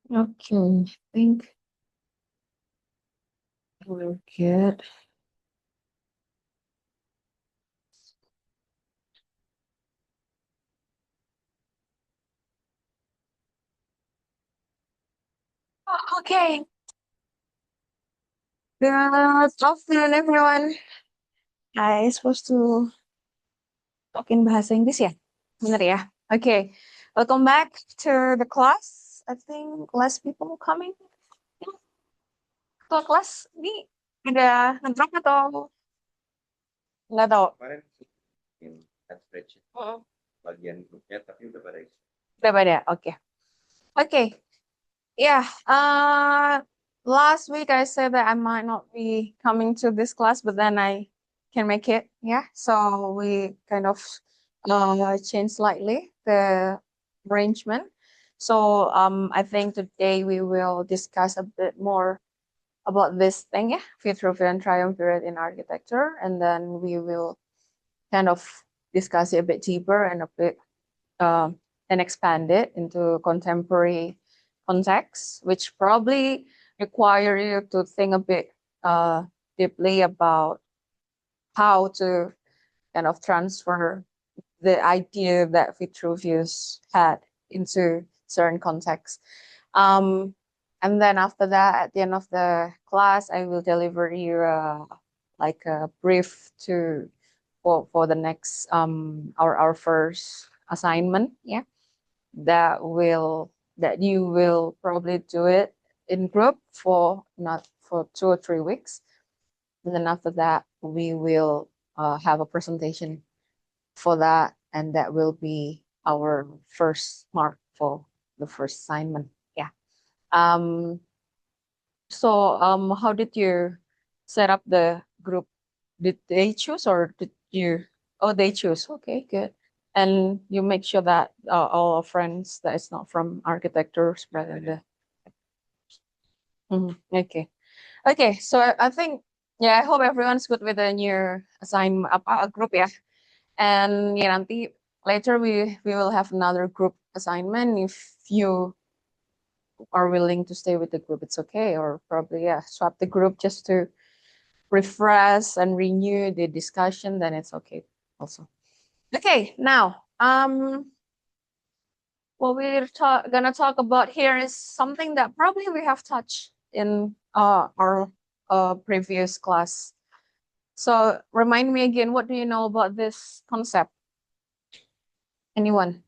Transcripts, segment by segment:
Okay, I think we're good. Okay. Good afternoon, everyone. I supposed to talk in bahasa Inggris ya? Bener ya? Okay. Welcome back to the class. I think less people coming. Ketua kelas ini udah ngedrop atau nggak tahu? Kemarin bikin spreadsheet Mm. bagian grupnya tapi udah pada isi. Udah pada? Oke. Oke. Yeah. Last week I said that I might not be coming to this class, but then I can make it. Yeah. So we kind of changed slightly the arrangement. So I think today we will discuss a bit more about this thing, yeah, Vitruvian triumvirate in architecture, and then we will kind of discuss it a bit deeper and a bit and expand it into contemporary context, which probably require you to think a bit deeply about how to kind of transfer the idea that Vitruvius had into certain contexts. And then after that, at the end of the class, I will deliver you like a brief to for the next our first assignment. Yeah, that you will probably do it in group for not for 2 or 3 weeks, and then after that we will have a presentation for that, and that will be our first mark for the first assignment. Yeah. Um, so how did you set up the group? Did they choose or did you? Oh, they choose. Okay, good. And you make sure that all our friends that is not from architecture spread in the. Mhm, okay. Okay. So I think yeah, I hope everyone's good with the new assignment group. Yeah. And yeah, nanti later we will have another group assignment. If you are willing to stay with the group, it's okay. Or probably yeah, swap the group just to refresh and renew the discussion. Then it's okay also. Okay, now what we're gonna talk about here is something that probably we have touched in our previous class. So remind me again, what do you know about this concept? Anyone?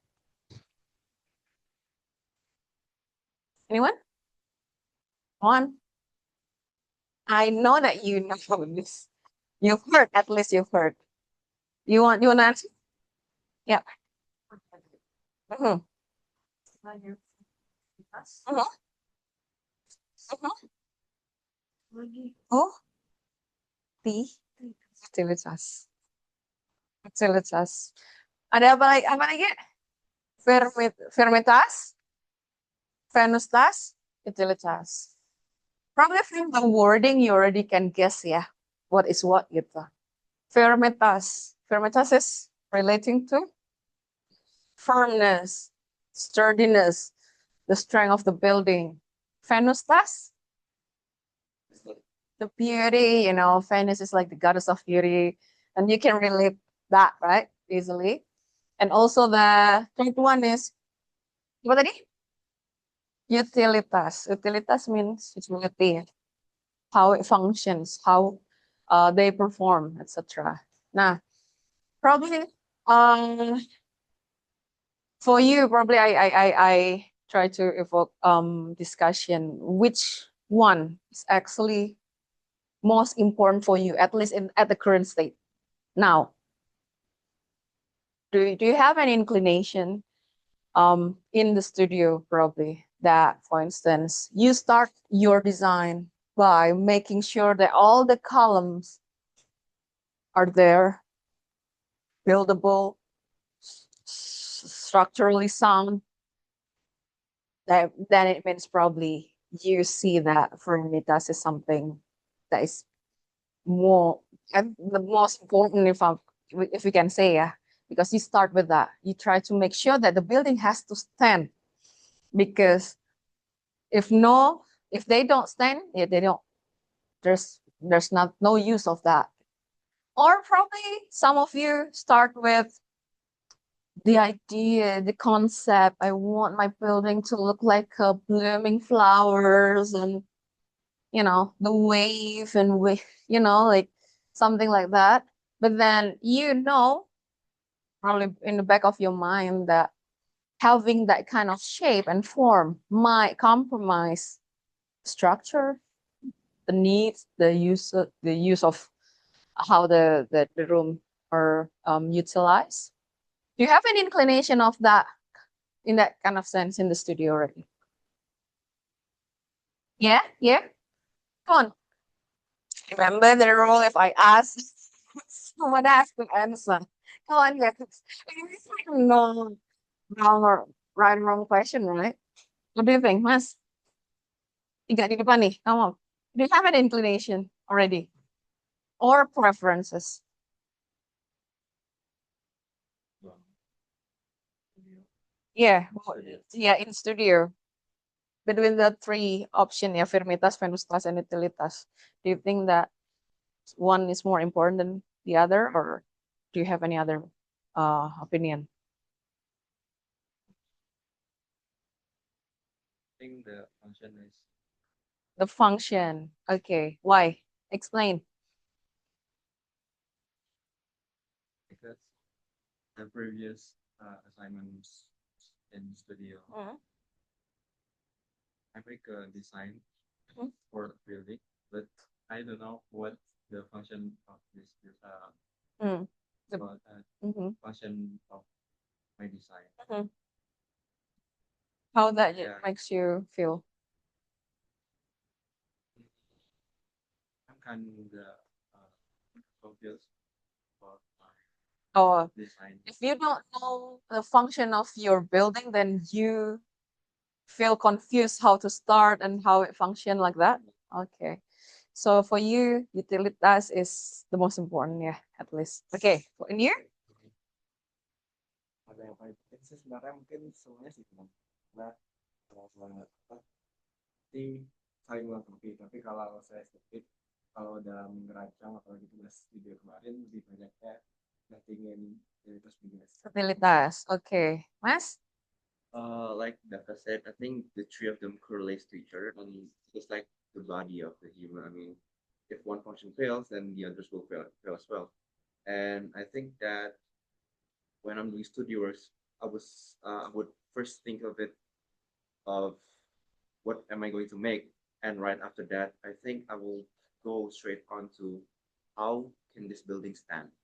Anyone? One. I know that you know this. You've heard, at least you've heard. You want to answer? Yeah. Mm-hmm. Mm-hmm. Mm-hmm. Oh, T. Utilitas. Utilitas. Ada apa lagi? Apa lagi? Fermentas, venustas, utilitas. Probably from the wording you already can guess ya what is what gitu. Fermentas. Fermentas is relating to firmness, sturdiness, the strength of the building. Venustas, the beauty, Venus is like the goddess of beauty, and you can relate that, right? Easily. And also the third one is what tadi? Utilitas. Utilitas means utility, how it functions, how they perform, etc. Now, probably for you, probably I try to evoke discussion. Which one is actually most important for you, at least at the current state? Now, do you have any inclination in the studio probably that, for instance, you start your design by making sure that all the columns are there, buildable, structurally sound, then it means probably you see that Fermitas is something that is more and the most important, if we can say, yeah, because you start with that. You try to make sure that the building has to stand, because If no, if they don't stand, yeah, they don't. There's not no use of that. Or probably some of you start with the idea, the concept. I want my building to look like blooming flowers and the wave and like something like that. But then probably in the back of your mind that having that kind of shape and form might compromise structure, the needs, the use of how the room are utilized. Do you have an inclination of that in that kind of sense in the studio already? Yeah, yeah. Come on. Remember the rule if I ask, someone has to answer. Come on, guys. It's like no wrong or right or wrong question, right? What do you think, Mas? Tiga di depan nih. Come on. Do you have an inclination already? Or preferences? Yeah. Yeah, in studio. Between the three option, yeah, firmitas, venustas, and utilitas. Do you think that one is more important than the other, or do you have any other opinion? I think the function is The function. Okay. Why? Explain. because the previous assignments in studio, I make a design Mhm. for the building, but I don't know what the function of this Mm. The- but, mhm. function of my design. Mhm. How that Yeah. makes you feel? I'm kind of confused about my Oh, design. if you don't know the function of your building, then you feel confused how to start and how it function like that. Okay. So for you, utilitas is the most important, yeah, at least. Okay. In you? Ada yang paling penting sih sebenarnya mungkin semuanya sih teman. Nah, kalau pasti saling melengkapi. Tapi kalau saya sedikit, kalau dalam merancang atau gitu tugas video kemarin lebih banyaknya pentingin kualitas video. Utilitas. Okay. Mas? Like Daka said, I think the three of them correlates to each other, and it's like the body of the human. I mean, if one function fails, then the others will fail as well. And I think that when I'm doing studio works, I would first think of what am I going to make, and right after that, I think I will go straight on to how can this building stand.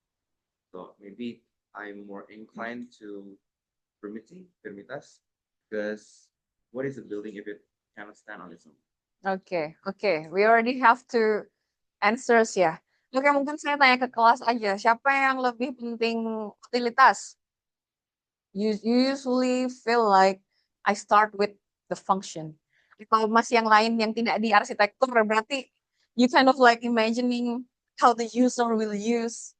So maybe I'm more inclined to permitas, because what is a building if it cannot stand on its own? Okay. Okay. We already have two answers ya. Oke, mungkin saya tanya ke kelas aja. Siapa yang lebih penting utilitas? You usually feel like I start with the function. Kalau masih yang lain yang tidak di arsitektur, berarti you kind of like imagining how the user will use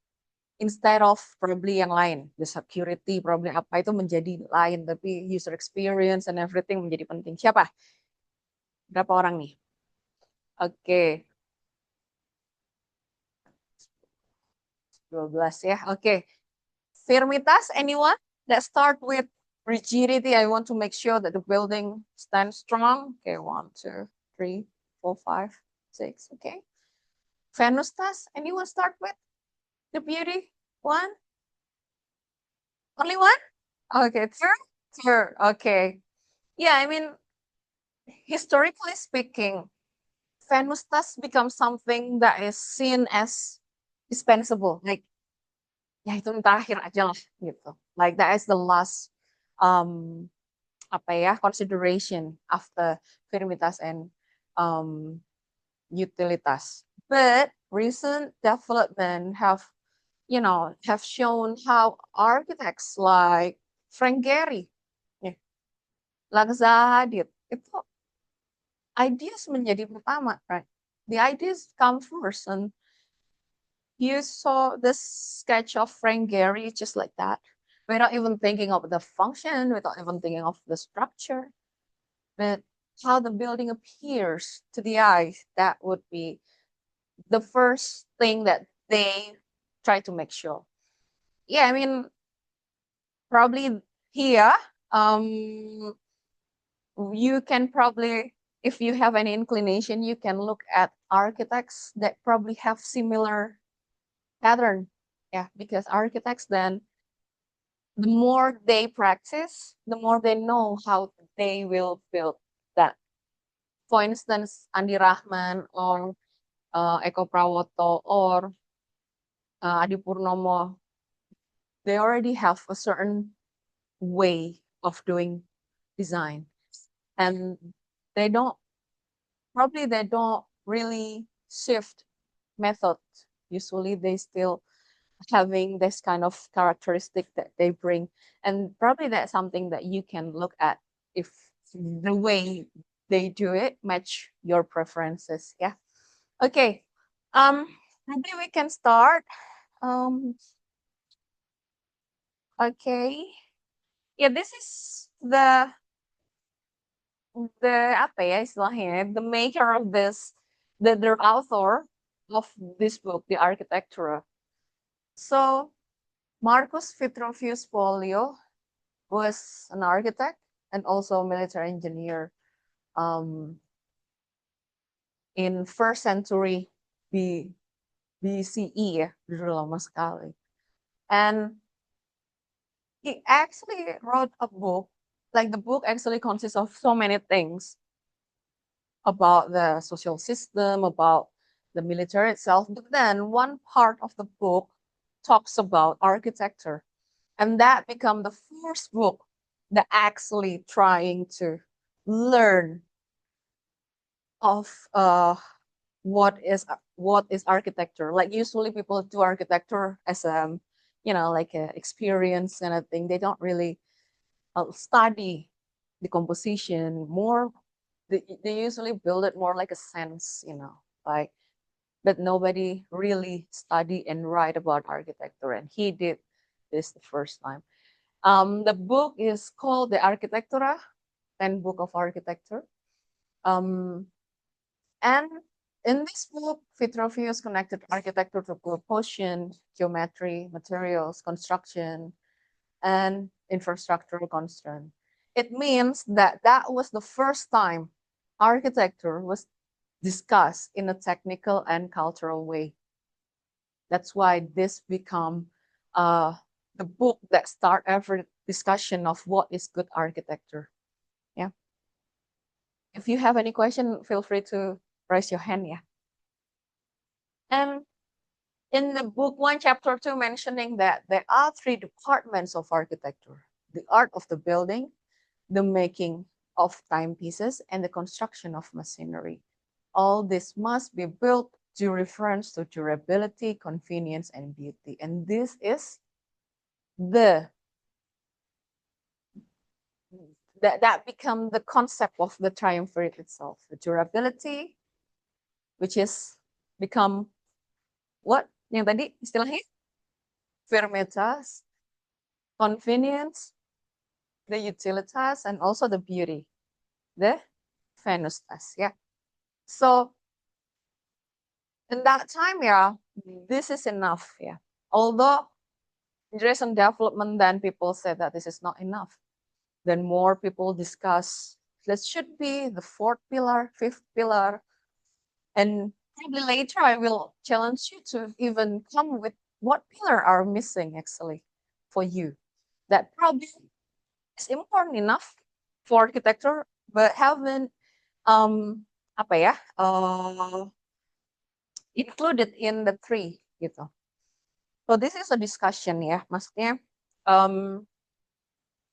instead of probably yang lain. The security, probably apa itu menjadi lain, tapi user experience and everything menjadi penting. Siapa? Berapa orang nih? Oke, 12 ya. Oke. Firmitas, anyone? Let's start with rigidity. I want to make sure that the building stands strong. Okay, 1, 2, 3, 4, 5, 6. Okay. Venustas, anyone start with the beauty? One? Only one? Okay, two? Two. Okay. Yeah, I mean, historically speaking, Venustas becomes something that is seen as dispensable. Like, ya itu yang terakhir aja lah gitu. Like that is the last um consideration after firmitas and um, utilitas. But recent development have shown how architects like Frank Gehry, yeah, Zaha itu ideas menjadi pertama, right? The ideas come first, and you saw this sketch of Frank Gehry just like that, without even thinking of the function, without even thinking of the structure. But how the building appears to the eyes. That would be the first thing that they try to make sure. Yeah, I mean, probably here, you can probably, if you have any inclination, you can look at architects that probably have similar pattern. Yeah, because architects then, the more they practice, the more they know how they will build that. For instance, Andi Rahman or Eko Prawoto or Adi Purnomo, they already have a certain way of doing design, and they don't they don't really shift method. Usually they still having this kind of characteristic that they bring, and probably that's something that you can look at if the way they do it match your preferences. Yeah. Okay. Maybe we can start. um okay. Yeah, this is the apa ya istilahnya, the maker of this, the author of this book, the Architectura. So Marcus Vitruvius Polio was an architect and also a military engineer, in first century B, BCE ya, dulu lama sekali. And he actually wrote a book, like the book actually consists of so many things about the social system, about the military itself. But then one part of the book talks about architecture. And that became the first book that actually trying to learn of what is architecture. Like usually people do architecture as like a experience and a thing. They don't really study the composition more. They usually build it more like a sense, like, but nobody really study and write about architecture, and he did this the first time. The book is called the Architectura, 10 Book of Architecture. And in this book, Vitruvius connected architecture to proportion, geometry, materials, construction, and infrastructural constraint. It means that that was the first time architecture was discussed in a technical and cultural way. That's why this become the book that start every discussion of what is good architecture. Yeah. If you have any question, feel free to raise your hand. Yeah. And in the book 1, chapter 2, mentioning that there are 3 departments of architecture: the art of the building, the making of timepieces, and the construction of machinery. All this must be built due reference to durability, convenience, and beauty. And this is the that become the concept of the triumvirate itself. The durability, which is become what yang tadi istilahnya firmitas, convenience, the utilitas, and also the beauty, the venustas. Yeah. So in that time, yeah, this is enough. Yeah. Although there is some development, then people say that this is not enough. Then more people discuss that should be the 4th pillar, 5th pillar, and probably later I will challenge you to even come with what pillar are missing actually for you. That probably is important enough for architecture, but haven't apa ya included in the 3 gitu. So this is a discussion ya, maksudnya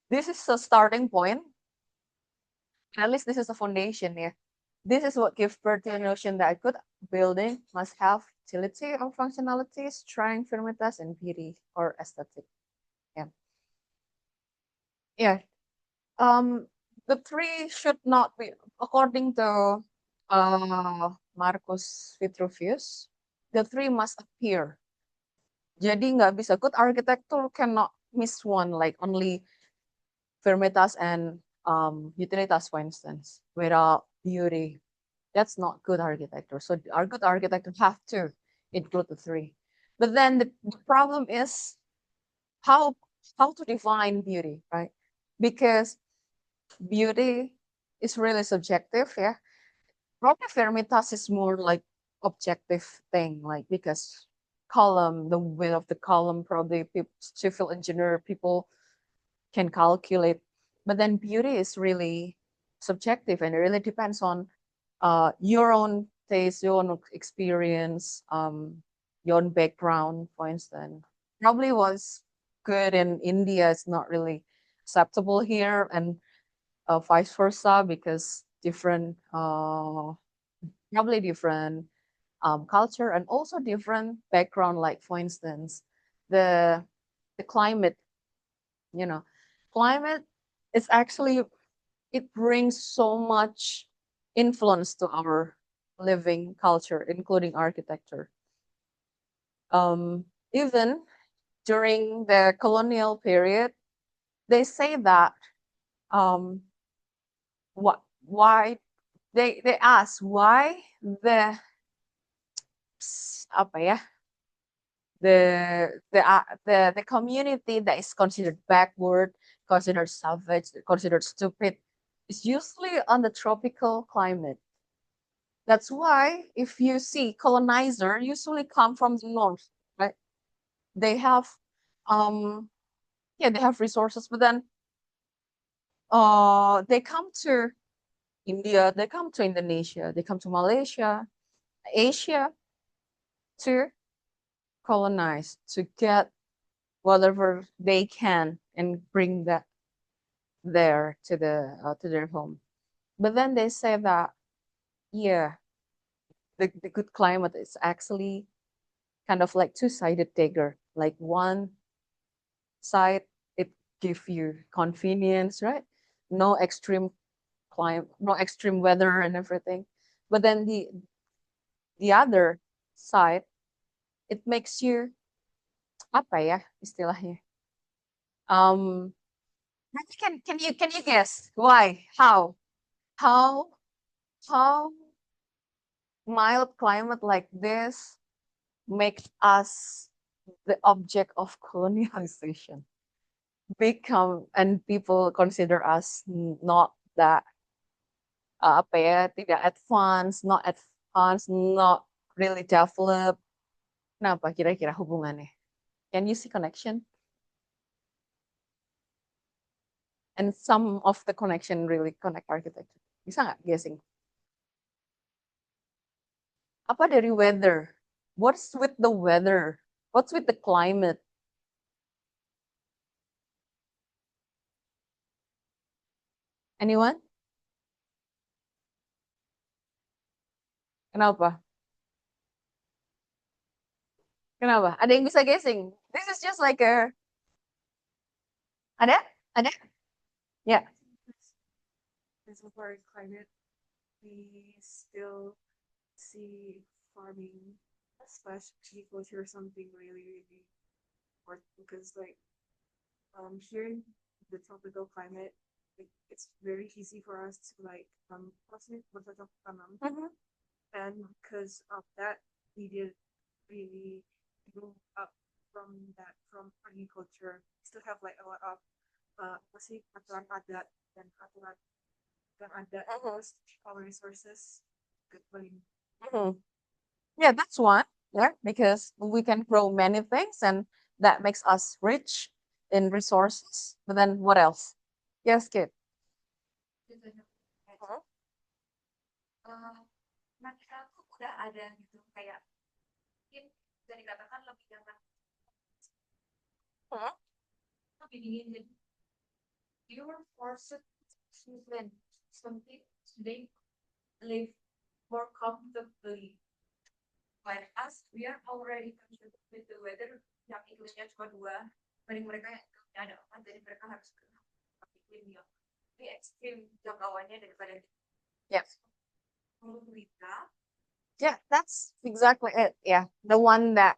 this is a starting point. At least this is a foundation ya. This is what gives birth to the notion that a good building must have utility or functionality, strength, firmitas, and beauty or aesthetic. Yeah. Yeah. The 3 should not be, according to Marcus Vitruvius, the 3 must appear. Jadi nggak bisa, good architecture cannot miss one, like only firmitas and utilitas, for instance, without beauty. That's not good architecture. So our good architecture have to include the three. But then the problem is how how to define beauty, right? Because beauty is really subjective, yeah. Probably Fermitas is more like objective thing, like because column, the width of the column, probably people, civil engineer people can calculate. But then beauty is really subjective and it really depends on your own taste, your own experience, your own background, for instance. Probably was good in India is not really acceptable here, and vice versa because different, probably different culture and also different background. Like for instance, the the climate, you know, climate is actually it brings so much influence to our living culture, including architecture. Even during the colonial period, they say that um, why they ask why the apa ya the community that is considered backward, considered savage, considered stupid is usually on the tropical climate. That's why if you see colonizer usually come from the north, right? They have um yeah, they have resources, but then they come to India, they come to Indonesia, they come to Malaysia, Asia to colonize, to get whatever they can and bring that there to their home. But then they say that yeah, the good climate is actually kind of like two-sided dagger. Like one side, it give you convenience, right? No extreme climate, no extreme weather and everything. But then the other side, it makes you apa ya istilahnya? Um, can you guess why? How how mild climate like this makes us the object of colonialization? Become and people consider us not that apa ya, tidak advance, not advanced, not really developed. Kenapa kira-kira hubungannya? Can you see connection? And some of the connection really connect architecture. Bisa nggak guessing? Apa dari weather? What's with the weather? What's with the climate? Anyone? Kenapa? Kenapa? Ada yang bisa guessing? This is just like a ada? Ada? Yeah. Because of our climate, we still see farming slash agriculture something really, really important because like here in the tropical climate, like, it's very easy for us to like bercocok tanam, and because of that, we did really grow up from agriculture. We still have like a lot of masih aturan adat dan aturan adat terus our resources good paling. Mhm. Yeah, that's one. Yeah, because we can grow many things and that makes us rich in resources. But then what else? Yes, kid. Mhm. Mereka tuh udah ada gitu kayak mungkin bisa dikatakan lebih nyaman Mhm. lebih dingin jadi you were forced to live something they live more comfortably. Like us, we are already comfortable with the weather yang iklimnya cuma dua, paling mereka yang iklimnya ada empat, jadi mereka harus ke iklim yang lebih ekstrim jangkauannya daripada Yes. menurut kita. Yeah, that's exactly it. Yeah, the one that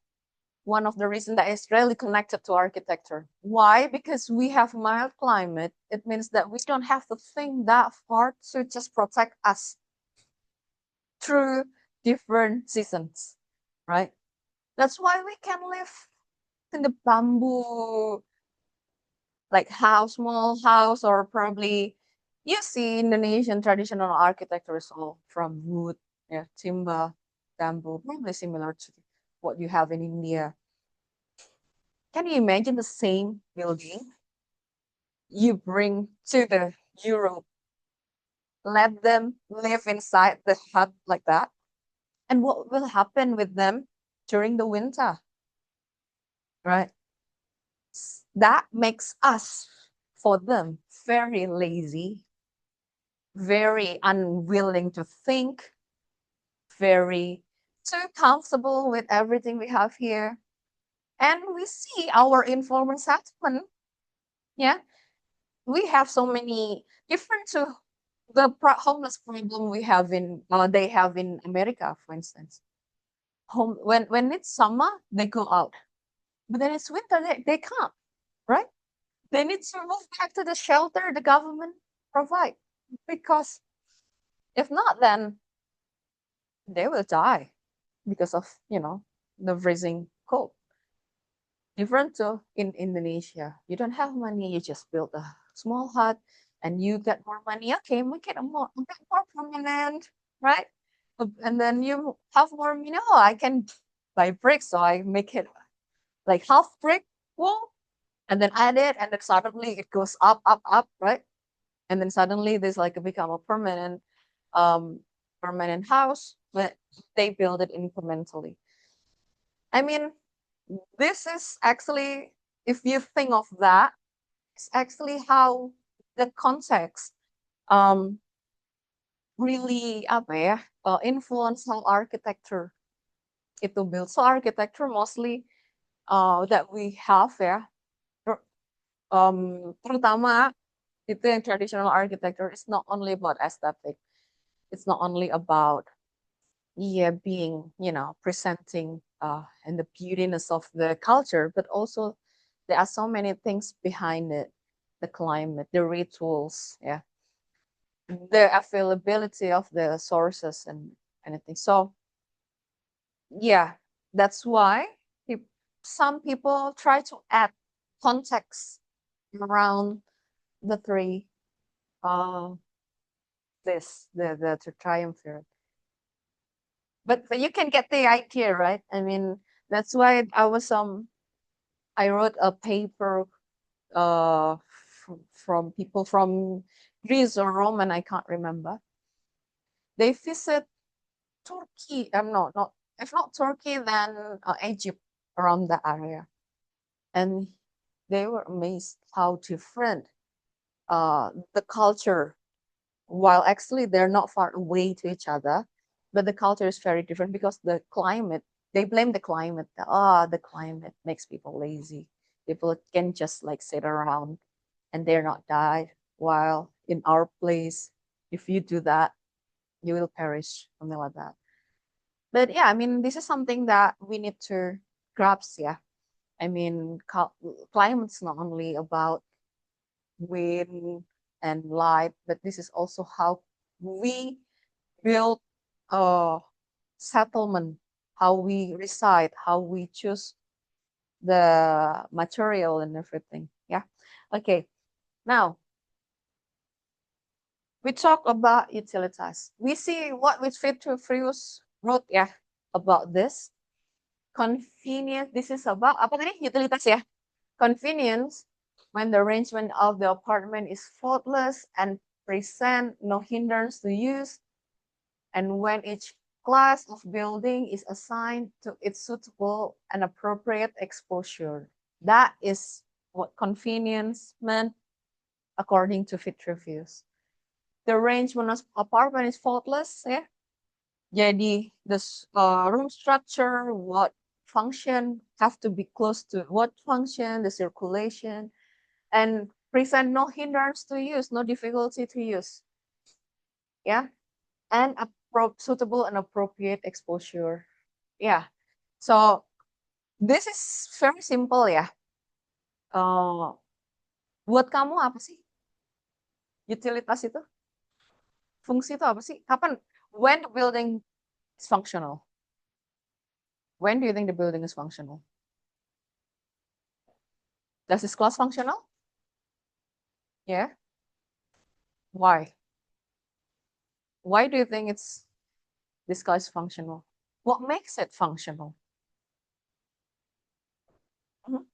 one of the reasons that is really connected to architecture. Why? Because we have mild climate. It means that we don't have to think that far to just protect us through different seasons, right? That's why we can live in the bamboo, like house, small house, or probably you see Indonesian traditional architecture is all from wood, yeah, timber, bamboo, probably similar to what you have in India. Can you imagine the same building you bring to the Europe, let them live inside the hut like that? And what will happen with them during the winter, right? That makes us, for them, very lazy, very unwilling to think, very too comfortable with everything we have here. And we see our informal settlement. Yeah, we have so many different to the homeless problem we have in they have in America, for instance. Home when it's summer, they go out, but then it's winter, they can't, right? They need to move back to the shelter the government provide, because if not, then they will die because of the freezing cold. Different to in Indonesia, you don't have money, you just build a small hut, and you get more money. Okay, make it a bit more permanent, right? And then you have more. Oh, I can buy bricks, so I make it like half brick wall, and then add it, and then suddenly it goes up, up, up, right? And then suddenly there's like become a um, permanent house, but they build it incrementally. I mean, this is actually, if you think of that, it's actually how the context um, really apa ya, influence how architecture itu built. So architecture mostly that we have ya, terutama itu yang traditional architecture is not only about aesthetic. It's not only about being presenting and the beautiness of the culture, but also there are so many things behind it: the climate, the rituals, yeah, the availability of the sources and anything. So yeah, that's why some people try to add context around the three uh the triumvirate. But you can get the idea, right? I mean, that's why I wrote a paper from people from Greece or Rome, and I can't remember. They visit Turkey. Not if not Turkey, then Egypt, around the area, and they were amazed how different the culture. While actually they're not far away to each other, but the culture is very different because the climate. They blame the climate. The climate makes people lazy. People can just like sit around and they're not die. While in our place, if you do that, you will perish, something like that. But yeah, I mean, this is something that we need to grasp. Yeah, I mean, climate's not only about wind and light, but this is also how we build a settlement, how we reside, how we choose the material and everything. Yeah. Okay. Now we talk about utilitas. We see what Vitruvius wrote, yeah, about this. Convenience. This is about apa tadi? Utilitas, ya. Convenience when the arrangement of the apartment is faultless and present no hindrance to use, and when each class of building is assigned to its suitable and appropriate exposure. That is what convenience meant according to Vitruvius. The arrangement of apartment is faultless, ya. Jadi the room structure, what function have to be close to what function, the circulation, and present no hindrance to use, no difficulty to use. Yeah, and suitable and appropriate exposure. Yeah. So This is very simple ya. Buat kamu apa sih? Utilitas itu? Fungsi itu apa sih? Kapan? When the building is functional? When do you think the building is functional? Does this class functional? Yeah. Why? Why do you think this class functional? What makes it functional? Mhm.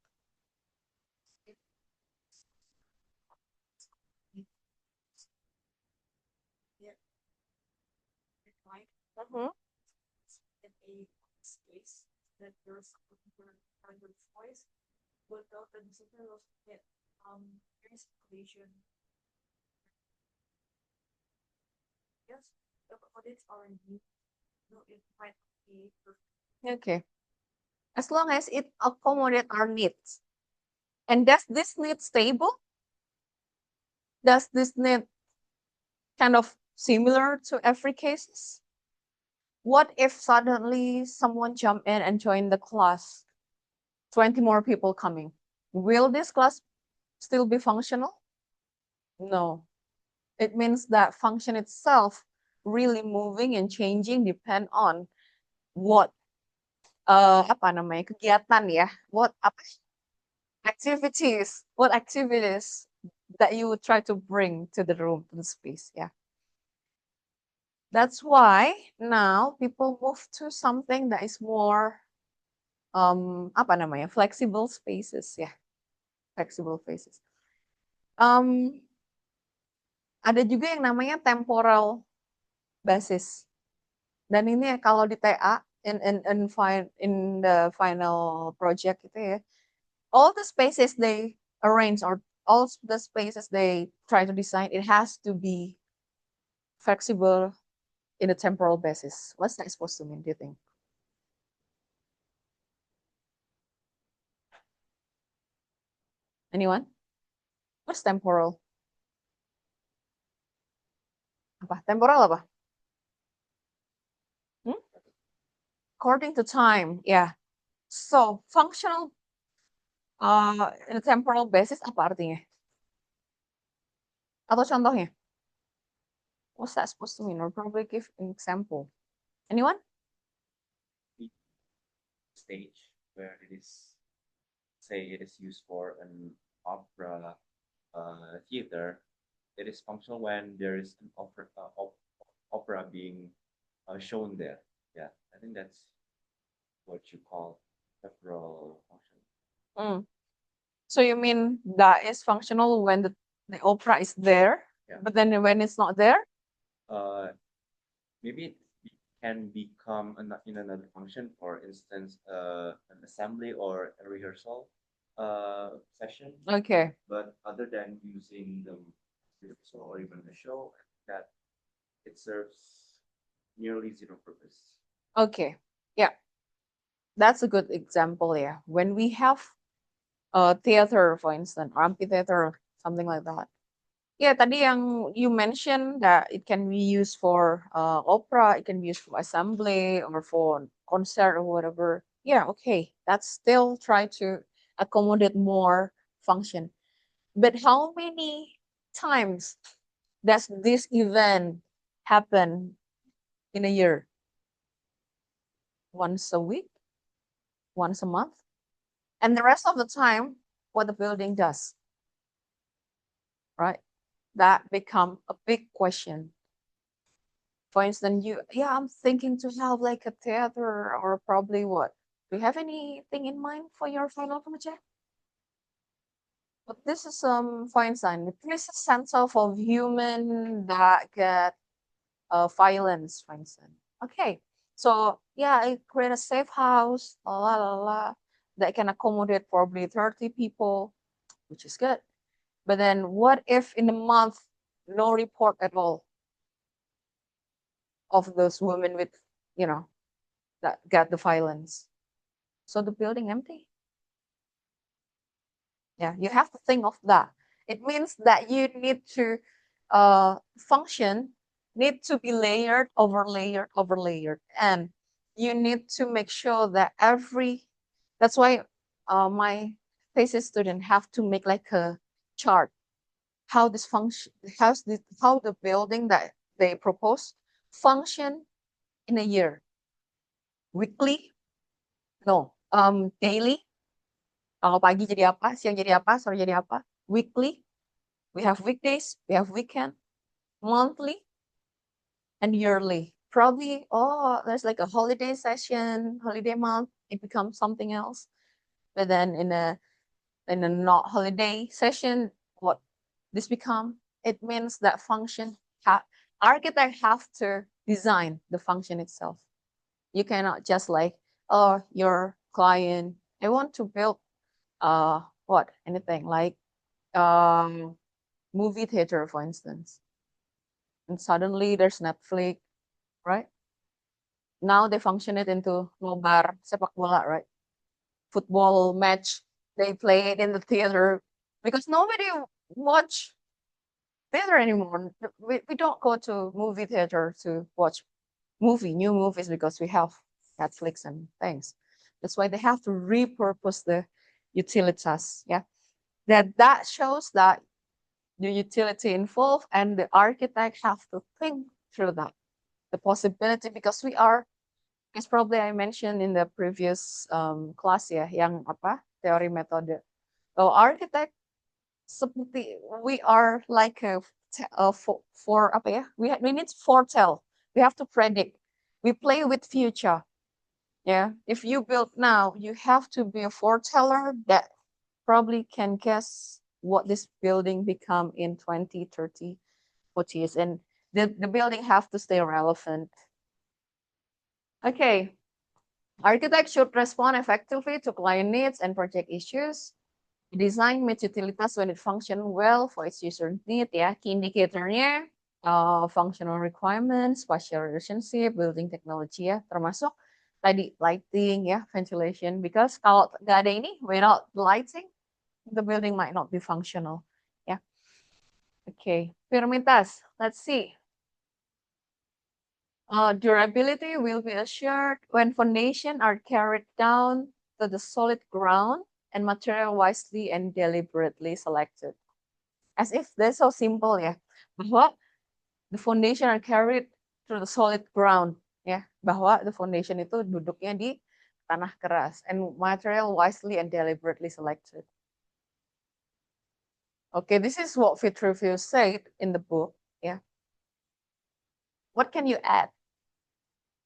Yeah, it might Mhm. in a space that there's a different kind of voice, but the discipline was that there is collision. Yes, but it's R&D. No, it might be perfect. Okay. As long as it accommodates our needs. And does this need stable? Does this need kind of similar to every cases? What if suddenly someone jump in and join the class? 20 more people coming. Will this class still be functional? No. It means that function itself really moving and changing depend on what apa namanya kegiatan ya, what activities that you would try to bring to the room, to the space. Yeah. That's why now people move to something that is more apa namanya flexible spaces ya, flexible spaces. Ada juga yang namanya temporal basis. Dan ini kalau di TA in the final project gitu ya, all the spaces they arrange or all the spaces they try to design, it has to be flexible in a temporal basis. What's that supposed to mean, do you think? Anyone? What's temporal? Apa? Temporal apa? Hmm? According to time, yeah. So, functional in a temporal basis apa artinya? Atau contohnya? What's that supposed to mean? Or probably give an example. Anyone? Stage where it is, say, it is used for an opera theater. It is functional when there is an opera being shown there. Yeah, I think that's what you call temporal function. Mm. So you mean that is functional when the opera is there, Yeah. but then when it's not there? Maybe it can become in another function. For instance, an assembly or a rehearsal session. Okay. But other than using the rehearsal or even the show, that it serves nearly zero purpose. Okay. Yeah. That's a good example, yeah. When we have a theater, for instance, or amphitheater, something like that. Yeah, tadi yang you mentioned that it can be used for opera, it can be used for assembly or for concert or whatever. Yeah, okay. That's still try to accommodate more function. But how many times does this event happen in a year? Once a week? Once a month? And the rest of the time, what the building does, right? That become a big question. For instance, I'm thinking to have like a theater or probably what? Do you have anything in mind for your final project? But this is fine sign. This is a sense of human that get violence, for instance. Okay, so yeah, I create a safe house, that can accommodate probably 30 people, which is good. But then what if in a month, no report at all of those women with, you know, that got the violence? So the building empty. Yeah, you have to think of that. It means that you need to function need to be layered over layered over layered, and you need to make sure that every That's why my thesis student have to make like a chart how this function, how the building that they propose function in a year, weekly, no, daily. Kalau pagi jadi apa, siang jadi apa, sore jadi apa, weekly. We have weekdays, we have weekend, monthly, and yearly. Probably, oh, there's like a holiday session, holiday month, it becomes something else. But then in a not holiday session, what this become? It means that function architect have to design the function itself. You cannot just like, oh, your client, I want to build what anything like movie theater, for instance, and suddenly there's Netflix, right? Now they function it into nobar sepak bola, right? Football match, they play it in the theater because nobody watch theater anymore. We don't go to movie theater to watch new movies because we have Netflix and things. That's why they have to repurpose the utilitas. Yeah, that shows that the utility involved and the architect have to think through that the possibility because we are, as probably I mentioned in the previous class ya, yang apa teori metode. So architect seperti we are like for apa ya? We need to foretell. We have to predict. We play with future. Yeah. If you build now, you have to be a foreteller that probably can guess what this building become in 20, 30, 40 years. And the building have to stay relevant. Okay. Architects should respond effectively to client needs and project issues. Design meets utilitas when it functions well for its user need ya. Key indicatornya functional requirements, spatial relationship, building technology ya, termasuk tadi lighting ya, ventilation. Because kalau nggak ada ini, without lighting, the building might not be functional. Yeah. Okay. Firmitas. Let's see. Durability will be assured when foundation are carried down to the solid ground and material wisely and deliberately selected. As if they're so simple ya, bahwa the foundation are carried through the solid ground ya, bahwa the foundation itu duduknya di tanah keras and material wisely and deliberately selected. Okay, this is what Vitruvian said in the book. Yeah. What can you add?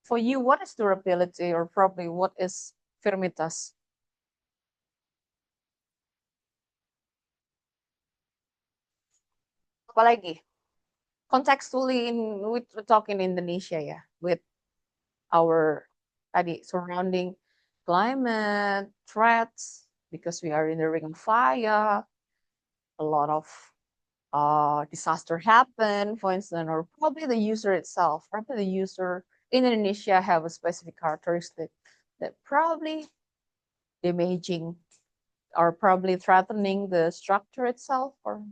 For you, what is durability or probably what is firmitas? Apalagi? Contextually, we're talking Indonesia ya, with our tadi surrounding climate threats because we are in the ring of fire, a lot of disaster happen, for instance, or probably the user itself, probably the user in Indonesia have a specific characteristic that probably damaging or probably threatening the structure itself or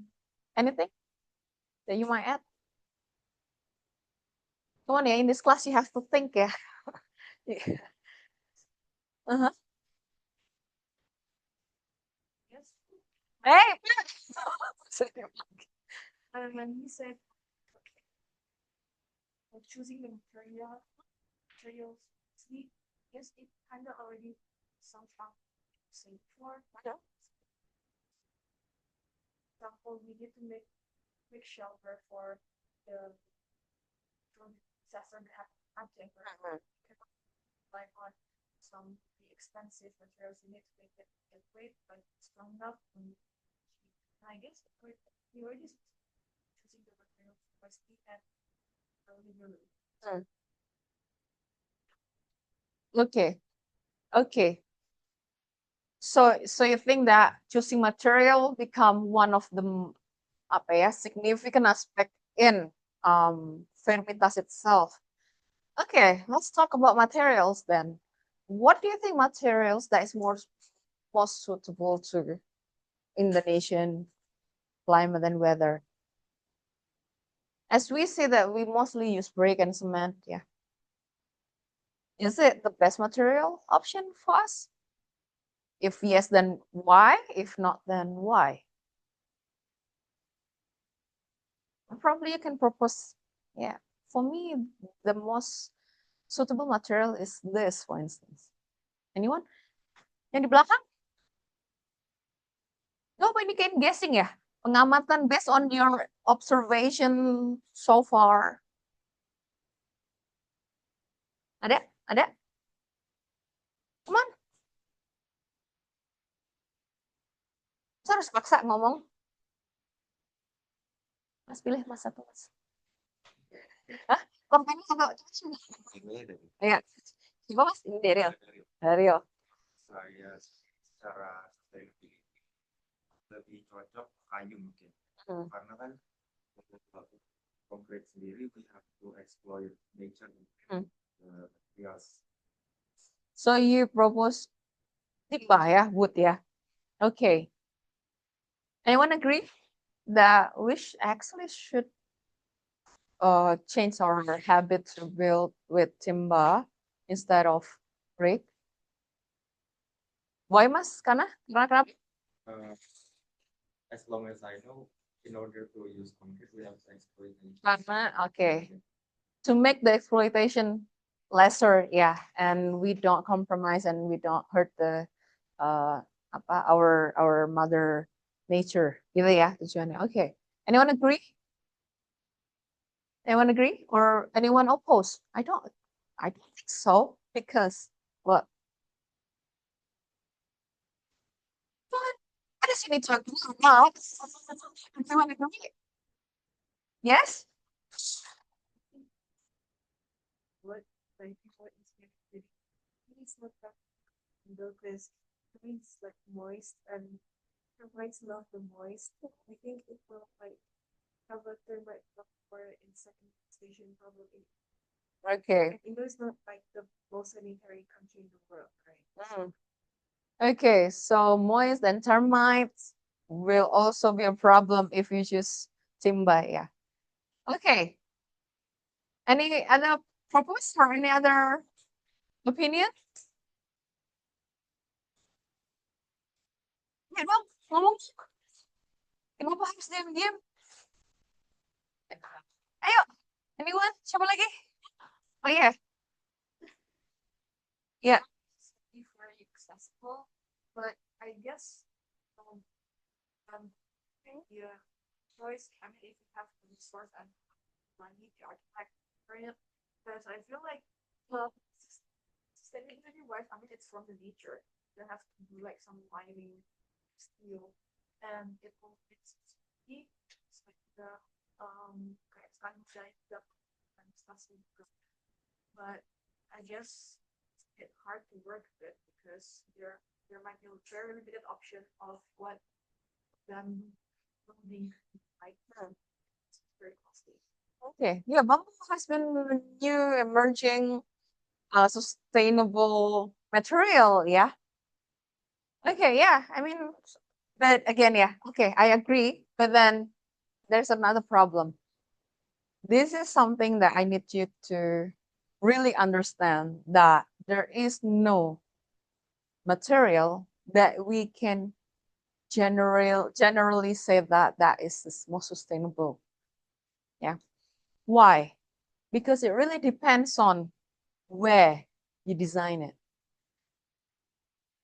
anything that you might add. Come on, yeah, in this class you have to think, yeah. Uh-huh. Yes. Hey! And when he said, okay, choosing the materials, see, yes, it kind of already somehow said before. Yeah. For example, we need to make shelter for the disaster that happened. Like on some expensive materials, you need to make it weight, but strong enough. And I guess we already choosing the materials wisely and liberally. Okay. Okay. So you think that choosing material become one of the apa ya, significant aspect in Fermitas itself. Okay, let's talk about materials then. What do you think materials that is most suitable to Indonesian climate and weather? As we see that we mostly use brick and cement, yeah. Is it the best material option for us? If yes, then why? If not, then why? Probably you can propose. Yeah, for me, the most suitable material is this, for instance. Anyone? Yang di belakang? Coba ini kayak guessing ya? Pengamatan based on your observation so far. Ada? Ada? Come on. Saya harus paksa ngomong. Mas pilih mas satu mas. Hah? Kompeni agak ya. Coba mas, ini Daryl. Daryl. Saya secara sustainability lebih cocok kayu mungkin. Karena kan untuk konkret sendiri we have to exploit nature. Yes. So you propose timba ya, wood ya. Okay. Anyone agree that we actually should change our habit to build with timber instead of brick? Why mas? Karena kenapa? As long as I know, in order to use concrete, we have to exploit nature. Karena okay, to make the exploitation lesser, yeah, and we don't compromise and we don't hurt the our mother nature, gitu ya tujuannya. Okay, anyone agree? Anyone agree or anyone oppose? I don't think so because what? What? I just need to agree or not. Everyone agree? Yes. What like what is it? It's not that because it's like moist and termites love the moist. I think it will like have a termite for in second station probably. Okay. India is not like the most sanitary country in the world, right? Mm. Okay, so moist and termites will also be a problem if you choose timber. Yeah. Okay. Any other propose or any other opinion? Ya dong, ngomong. Kenapa harus diam-diam? Ayo, anyone? Siapa lagi? Oh yeah. Yeah. Be very accessible, but I guess yeah, choice. I mean, if you have the resource and money, the architect for it, because I feel like well, sustainability wise, I mean, it's from the nature. You have to do like some mining, steel, and it will it's cheap. It's like the kayak sekarang giant duck and stuff. But I guess it's hard to work with because there might be a very limited option of what them building like it's very costly. Okay. Yeah, bamboo has been a new emerging sustainable material. Yeah. Okay. Yeah. I mean, but again, yeah. Okay, I agree. But then there's another problem. This is something that I need you to really understand that there is no material that we can generally say that that is the most sustainable. Yeah. Why? Because it really depends on where you design it.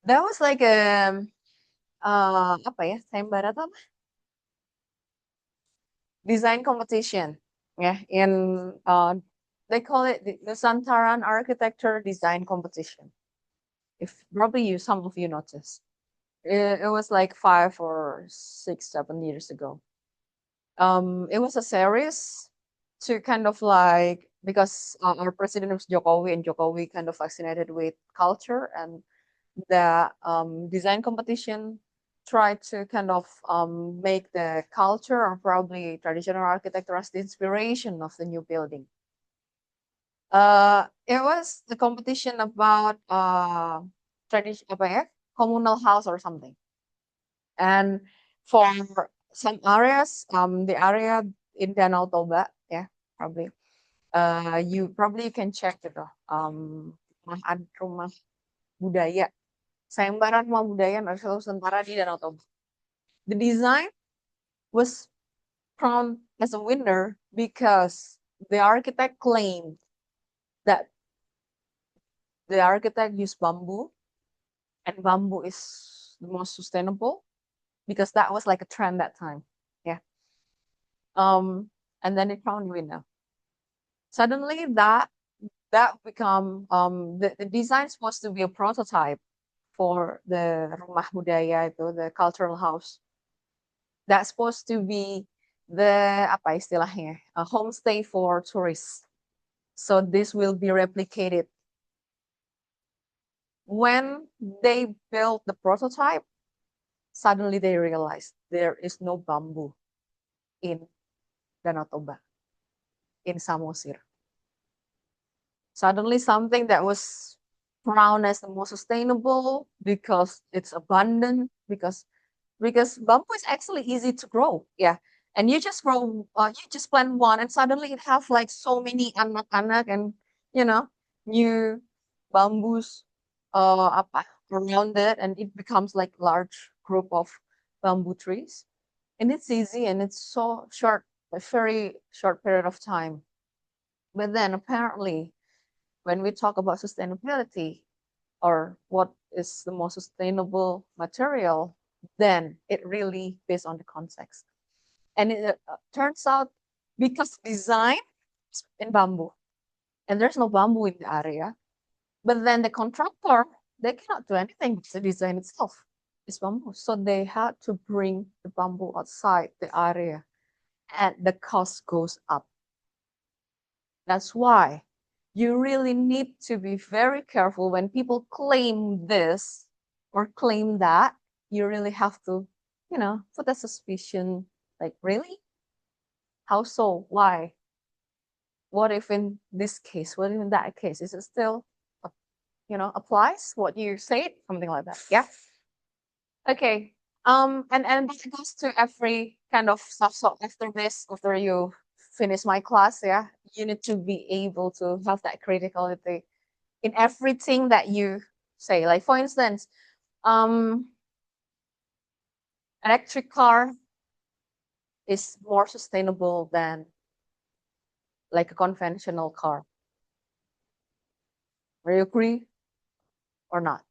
That was like a apa ya? Sayembara atau apa? Design competition. Yeah, in they call it the Nusantara Architecture Design Competition. If probably you some of you noticed. It was like 5 or 6, 7 years ago. It was a series to kind of like because our president was Jokowi and Jokowi kind of fascinated with culture and the design competition tried to kind of make the culture or probably traditional architecture as the inspiration of the new building. It was the competition about tradition apa ya, communal house or something. And for some areas, the area in Danau Toba, yeah, probably. You probably can check gitu. Rumah budaya Sayembara Rumah Budaya Nusantara di Danau Toba. The design was crowned as a winner because the architect claimed that the architect used bamboo, and bamboo is the most sustainable because that was like a trend that time. Yeah. And then it crowned winner. Suddenly that become the design supposed to be a prototype for the Rumah Budaya itu, the cultural house. That's supposed to be the apa istilahnya, a homestay for tourists. So this will be replicated. When they built the prototype, suddenly they realized there is no bamboo in Danau Toba, in Samosir. Suddenly something that was crowned as the most sustainable because it's abundant, because bamboo is actually easy to grow. Yeah. And you just grow, you just plant one and suddenly it have like so many anak-anak and, you know, new bamboos, apa, around it, and it becomes like large group of bamboo trees. And it's easy and it's so short, a very short period of time. But then apparently when we talk about sustainability or what is the most sustainable material, then it really based on the context. And it turns out because design is in bamboo and there's no bamboo in the area, but then the contractor, they cannot do anything because the design itself is bamboo. So they had to bring the bamboo outside the area and the cost goes up. That's why you really need to be very careful when people claim this or claim that. You really have to, put a suspicion like, really? How so? Why? What if in this case? What if in that case? Is it still, applies what you said? Something like that. Yeah. Okay. And that goes to every kind of stuff. So after this, after you finish my class, yeah, you need to be able to have that criticality in everything that you say. Like for instance, um, electric car is more sustainable than like a conventional car. Do you agree or not?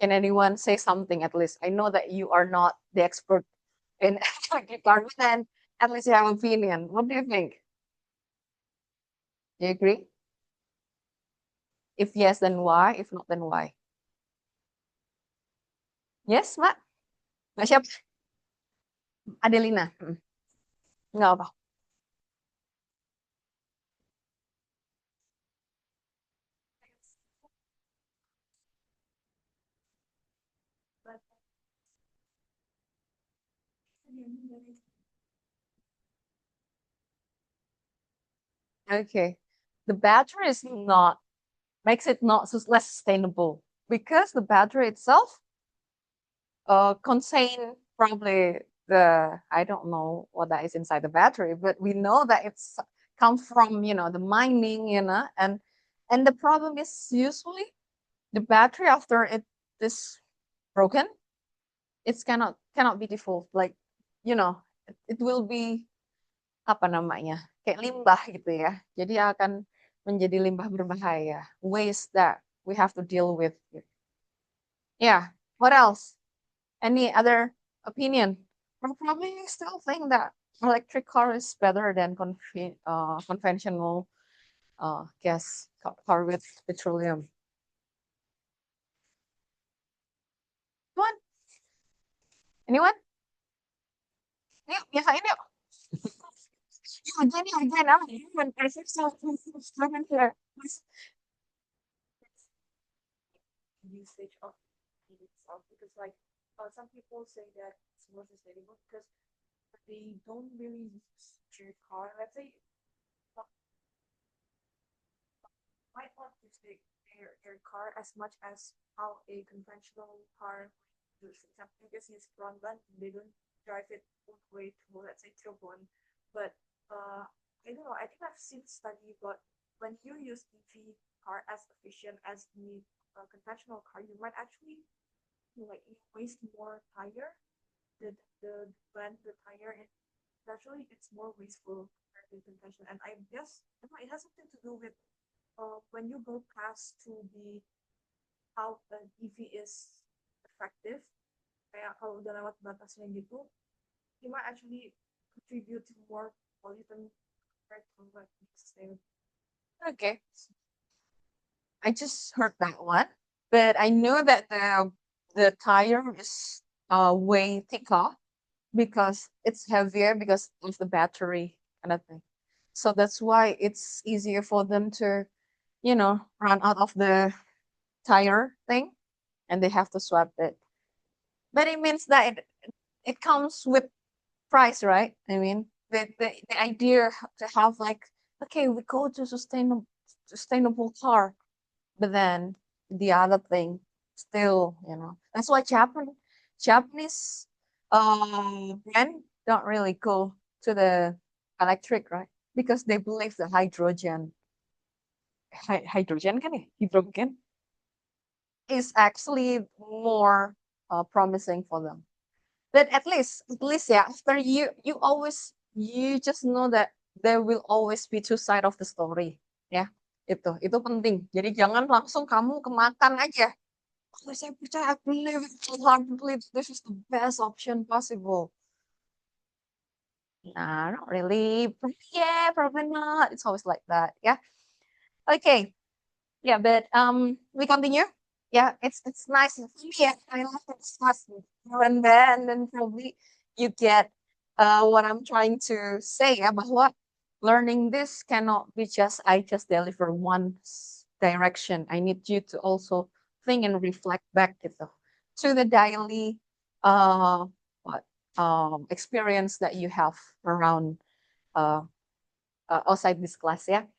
Can anyone say something at least? I know that you are not the expert in electric car, but then at least you have an opinion. What do you think? Do you agree? If yes, then why? If not, then why? Yes, Mbak? Mbak siapa? Adelina. Nggak apa. But Okay. The battery is not, makes it not less sustainable because the battery itself contain probably I don't know what that is inside the battery, but we know that it's comes from, the mining, and the problem is usually the battery after it is broken, it's cannot be default, like, it will be apa namanya, kayak limbah gitu ya. Jadi akan menjadi limbah berbahaya, waste that we have to deal with. Yeah. What else? Any other opinion? Probably I still think that electric car is better than conventional gas car with petroleum. Anyone? Anyone? Yuk, biasain yuk. Yuk, again. I'm human. I think so. Here. usage of it itself, because like some people say that it's more sustainable because they don't really use their car. Let's say might not use their car as much as how a conventional car does. For example, they just use broadband. They don't drive it all the way to, let's say, Cirebon. But I don't know. I think I've seen a study, but when you use EV car as efficient as the a conventional car, you might actually like you waste more tire, the blend the tire, and naturally it's more wasteful compared to conventional. And I guess it has something to do with when you go past to the how an EV is effective, kayak kalau udah lewat batasnya gitu, you might actually contribute to more pollutant compared to what sustainable. Okay. I just heard that one, but I know that the tire is way thicker because it's heavier because of the battery kind of thing. So that's why it's easier for them to, run out of the tire thing and they have to swap it. But it means that it comes with price, right? I mean, the idea to have like, okay, we go to sustainable car, but then the other thing still, that's why Japanese brand don't really go to the electric, right? Because they believe the hydrogen kan ya? Hydrogen is actually more promising for them. But at least yeah, after you just know that there will always be two side of the story. Ya, itu penting. Jadi jangan langsung kamu kemakan aja. Oh, saya percaya, I believe it wholeheartedly this is the best option possible. Nah, not really. Yeah, probably not. It's always like that. Yeah. Okay. Yeah, but we continue. Yeah, it's nice. Yeah, I love to discuss here and there, and then probably you get what I'm trying to say ya, bahwa learning this cannot be just I just deliver one direction. I need you to also think and reflect back gitu to the daily what experience that you have around uh, outside this class. Yeah.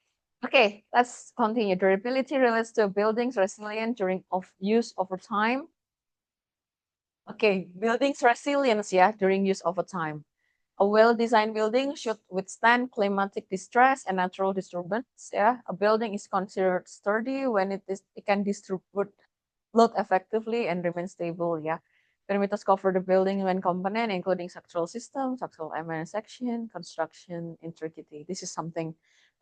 Okay, let's continue. Durability relates to buildings resilient during use over time. Okay, buildings resilience, yeah, during use over time. A well-designed building should withstand climatic distress and natural disturbance. Yeah, a building is considered sturdy when it can distribute load effectively and remain stable. Yeah, perimeters cover the building when component, including structural system, structural element section, construction integrity. This is something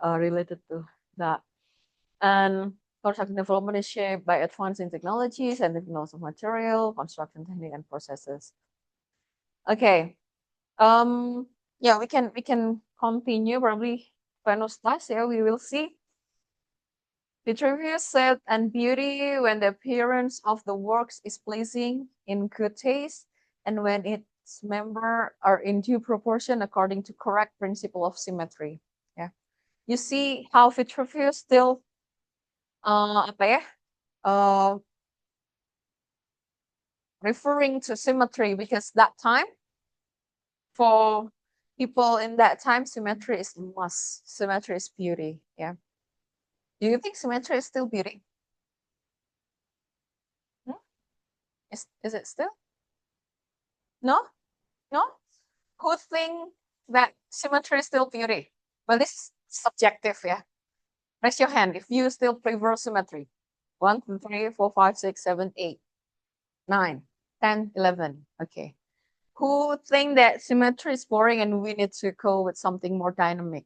related to that. And construction development is shaped by advancing technologies and the knowledge of material, construction technique, and processes. Okay. Yeah, we can continue probably Venus class. Yeah, we will see. Vitruvian said, and beauty when the appearance of the works is pleasing in good taste, and when its members are in due proportion according to correct principle of symmetry. Yeah, you see how Vitruvius still apa ya referring to symmetry because that time for people in that time symmetry is a must. Symmetry is beauty. Yeah. Do you think symmetry is still beauty? Hmm? Is it still? No? No? Who think that symmetry is still beauty? Well, this is subjective, yeah. Raise your hand if you still prefer symmetry. 1, 2, 3, 4, 5, 6, 7, 8, 9, 10, 11. Okay. Who think that symmetry is boring and we need to go with something more dynamic?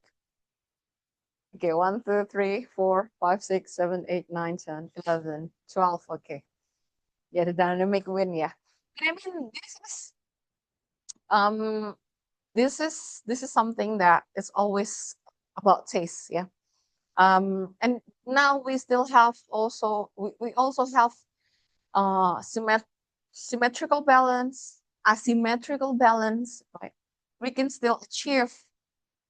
Okay, 1, 2, 3, 4, 5, 6, 7, 8, 9, 10, 11, 12. Okay. Yeah, the dynamic win, yeah. And I mean um this is something that is always about taste, yeah. And now we still have also we also have symmetrical balance, asymmetrical balance, right? We can still achieve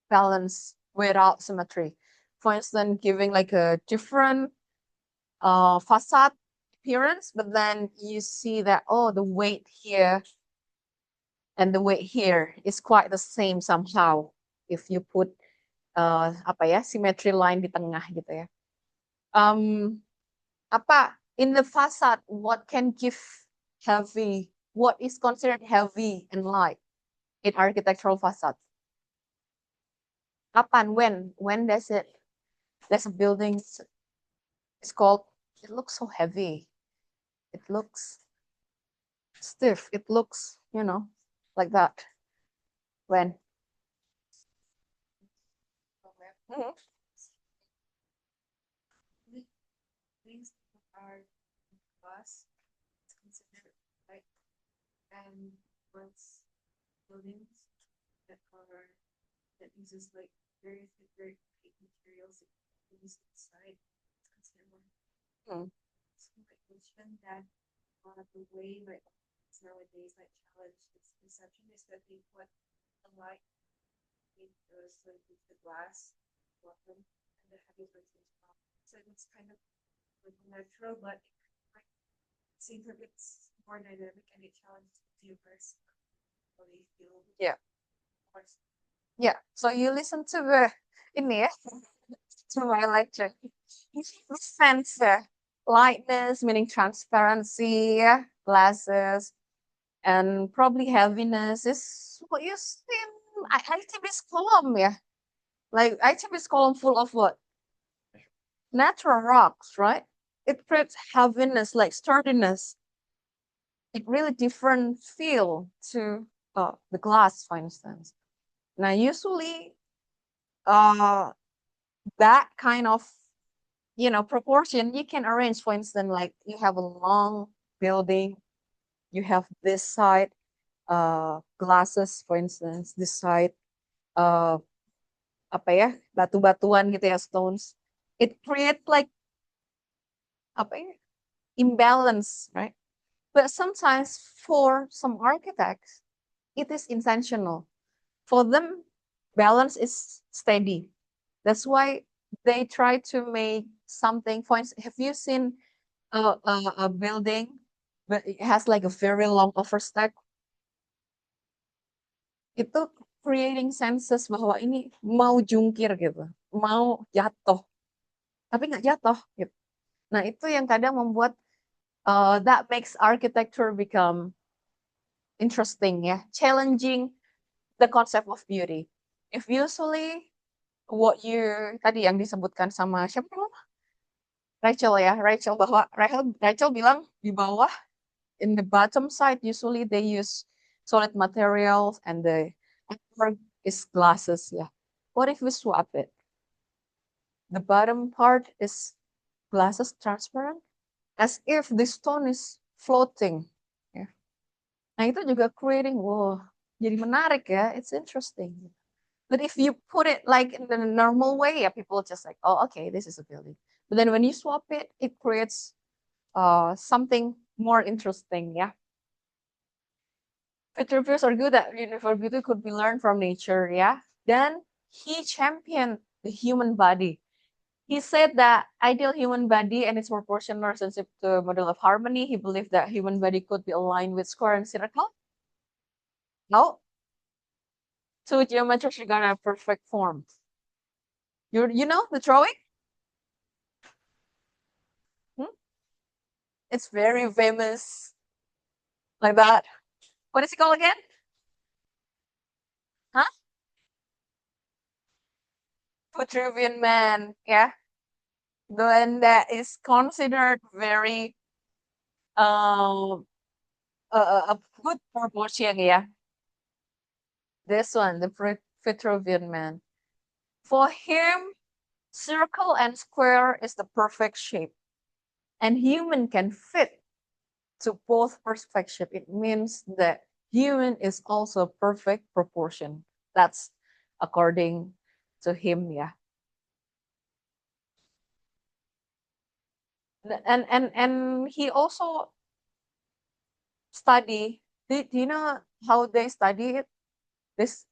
balance without symmetry. For instance, giving like a different facade appearance, but then you see that, oh, the weight here and the weight here is quite the same somehow if you put apa ya, symmetry line di tengah gitu ya. Apa in the facade, what can give heavy, what is considered heavy and light in architectural facade? Kapan, when does a building, it's called, it looks so heavy. it looks stiff. It looks, like that when. Mhm. Things that are glass is considered like and once buildings that are that uses like very thick materials that use inside it's considered Mm. so like mentioned that the way like nowadays like challenge this perception is that they put a light in those like with the glass bottom and the heavy version top. So it's kind of like natural, but it like seems like it's more dynamic and it challenges the universe how they feel. Yeah. Or Yeah. So you listen to the ini ya, to my lecture. This sense lightness meaning transparency, yeah, glasses, and probably heaviness is what you see in ITB's column, yeah. Like ITB's column full of what? Natural rocks, right? It creates heaviness, like sturdiness. It really different feel to the glass, for instance. Now, usually, uh, that kind of proportion you can arrange. For instance, like you have a long building, you have this side glasses, for instance, this side uh apa ya batu-batuan gitu ya stones. It create like apa ya imbalance, right? But sometimes for some architects, it is intentional. For them, balance is steady. That's why they try to make something. For instance, have you seen a building, but it has like a very long overstack? Itu creating senses bahwa ini mau jungkir gitu, mau jatuh, tapi nggak jatuh gitu. Nah, itu yang kadang membuat that makes architecture become interesting ya, challenging the concept of beauty. If usually what you tadi yang disebutkan sama siapa namanya? Rachel ya, Rachel bahwa Rachel bilang di bawah in the bottom side usually they use solid materials and the upper is glasses ya. What if we swap it? The bottom part is glasses transparent as if the stone is floating. Ya. Nah itu juga creating, wow, jadi menarik ya. It's interesting. But if you put it like in the normal way, yeah, people just like, oh, okay, this is a building. But then when you swap it, it creates something more interesting, yeah. Vitruvius argued that universal beauty could be learned from nature, yeah. Then he championed the human body. He said that ideal human body and its proportional relationship to a model of harmony. He believed that human body could be aligned with square and circle. No, two geometries regard a perfect form. You know the drawing? Hmm? It's very famous, like that. What is it called again? Huh? Vitruvian man. Yeah, the one that is considered very a good proportion. Yeah, this one, the Vitruvian man. For him, circle and square is the perfect shape, and human can fit to both perspective. It means that human is also perfect proportion. That's according to him, yeah. And he also study. Do you know how they study it? This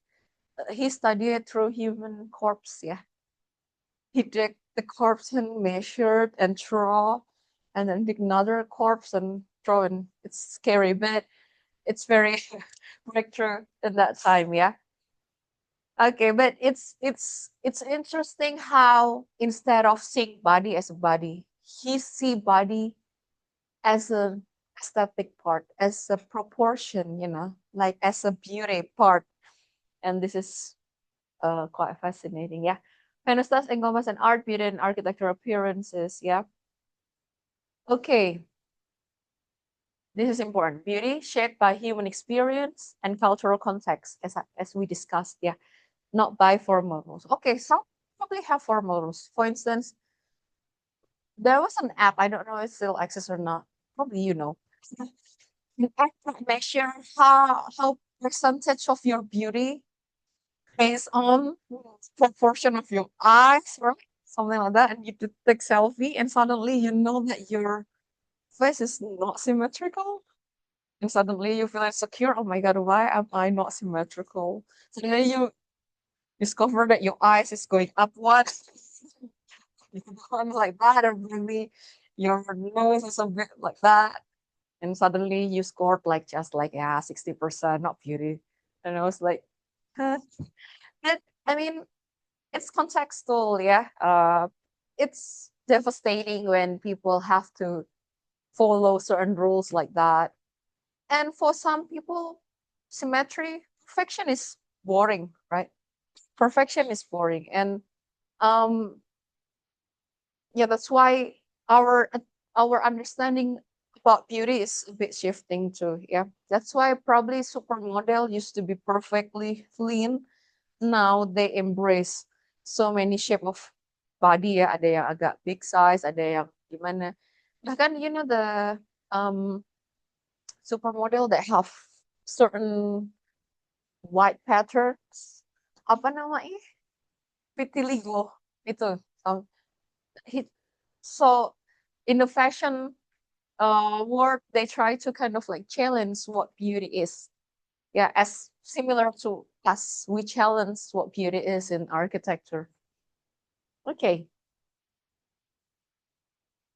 he studied it through human corpse, yeah. He dig the corpse and measured and draw, and then dig another corpse and draw. And it's scary, but it's very breakthrough in that time, yeah. Okay, but it's interesting how instead of seeing body as a body, he see body as a aesthetic part, as a proportion, like as a beauty part. And this is quite fascinating, yeah. Penustas encompass an art, beauty, and architectural appearances, yeah. Okay, This is important. Beauty shaped by human experience and cultural context, as we discussed, yeah, not by formal rules. Okay, some probably have formal rules. For instance, there was an app, I don't know if it still exists or not. Probably you know. An app that measure how percentage of your beauty based on proportion of your eyes, right? Something like that. And you take selfie and suddenly you know that your face is not symmetrical. And suddenly you feel insecure. Oh my god, why am I not symmetrical? So then you discover that your eyes is going upward. One like that, or maybe your nose is a bit like that. And suddenly you scored like just like 60%, not beauty. And I was like, huh. But I mean, it's contextual, yeah. It's devastating when people have to follow certain rules like that. And for some people, symmetry, perfection is boring, right? Perfection is boring. And um yeah, that's why our our understanding about beauty is a bit shifting too. Yeah. That's why probably supermodel used to be perfectly clean. Now they embrace so many shape of body ya. Ada yang agak big size, ada yang gimana. Bahkan you know the um supermodel that have certain white patterns. Apa namanya? Vitiligo itu. He, so in the fashion world, they try to kind of like challenge what beauty is. Yeah, as similar to as we challenge what beauty is in architecture. Okay,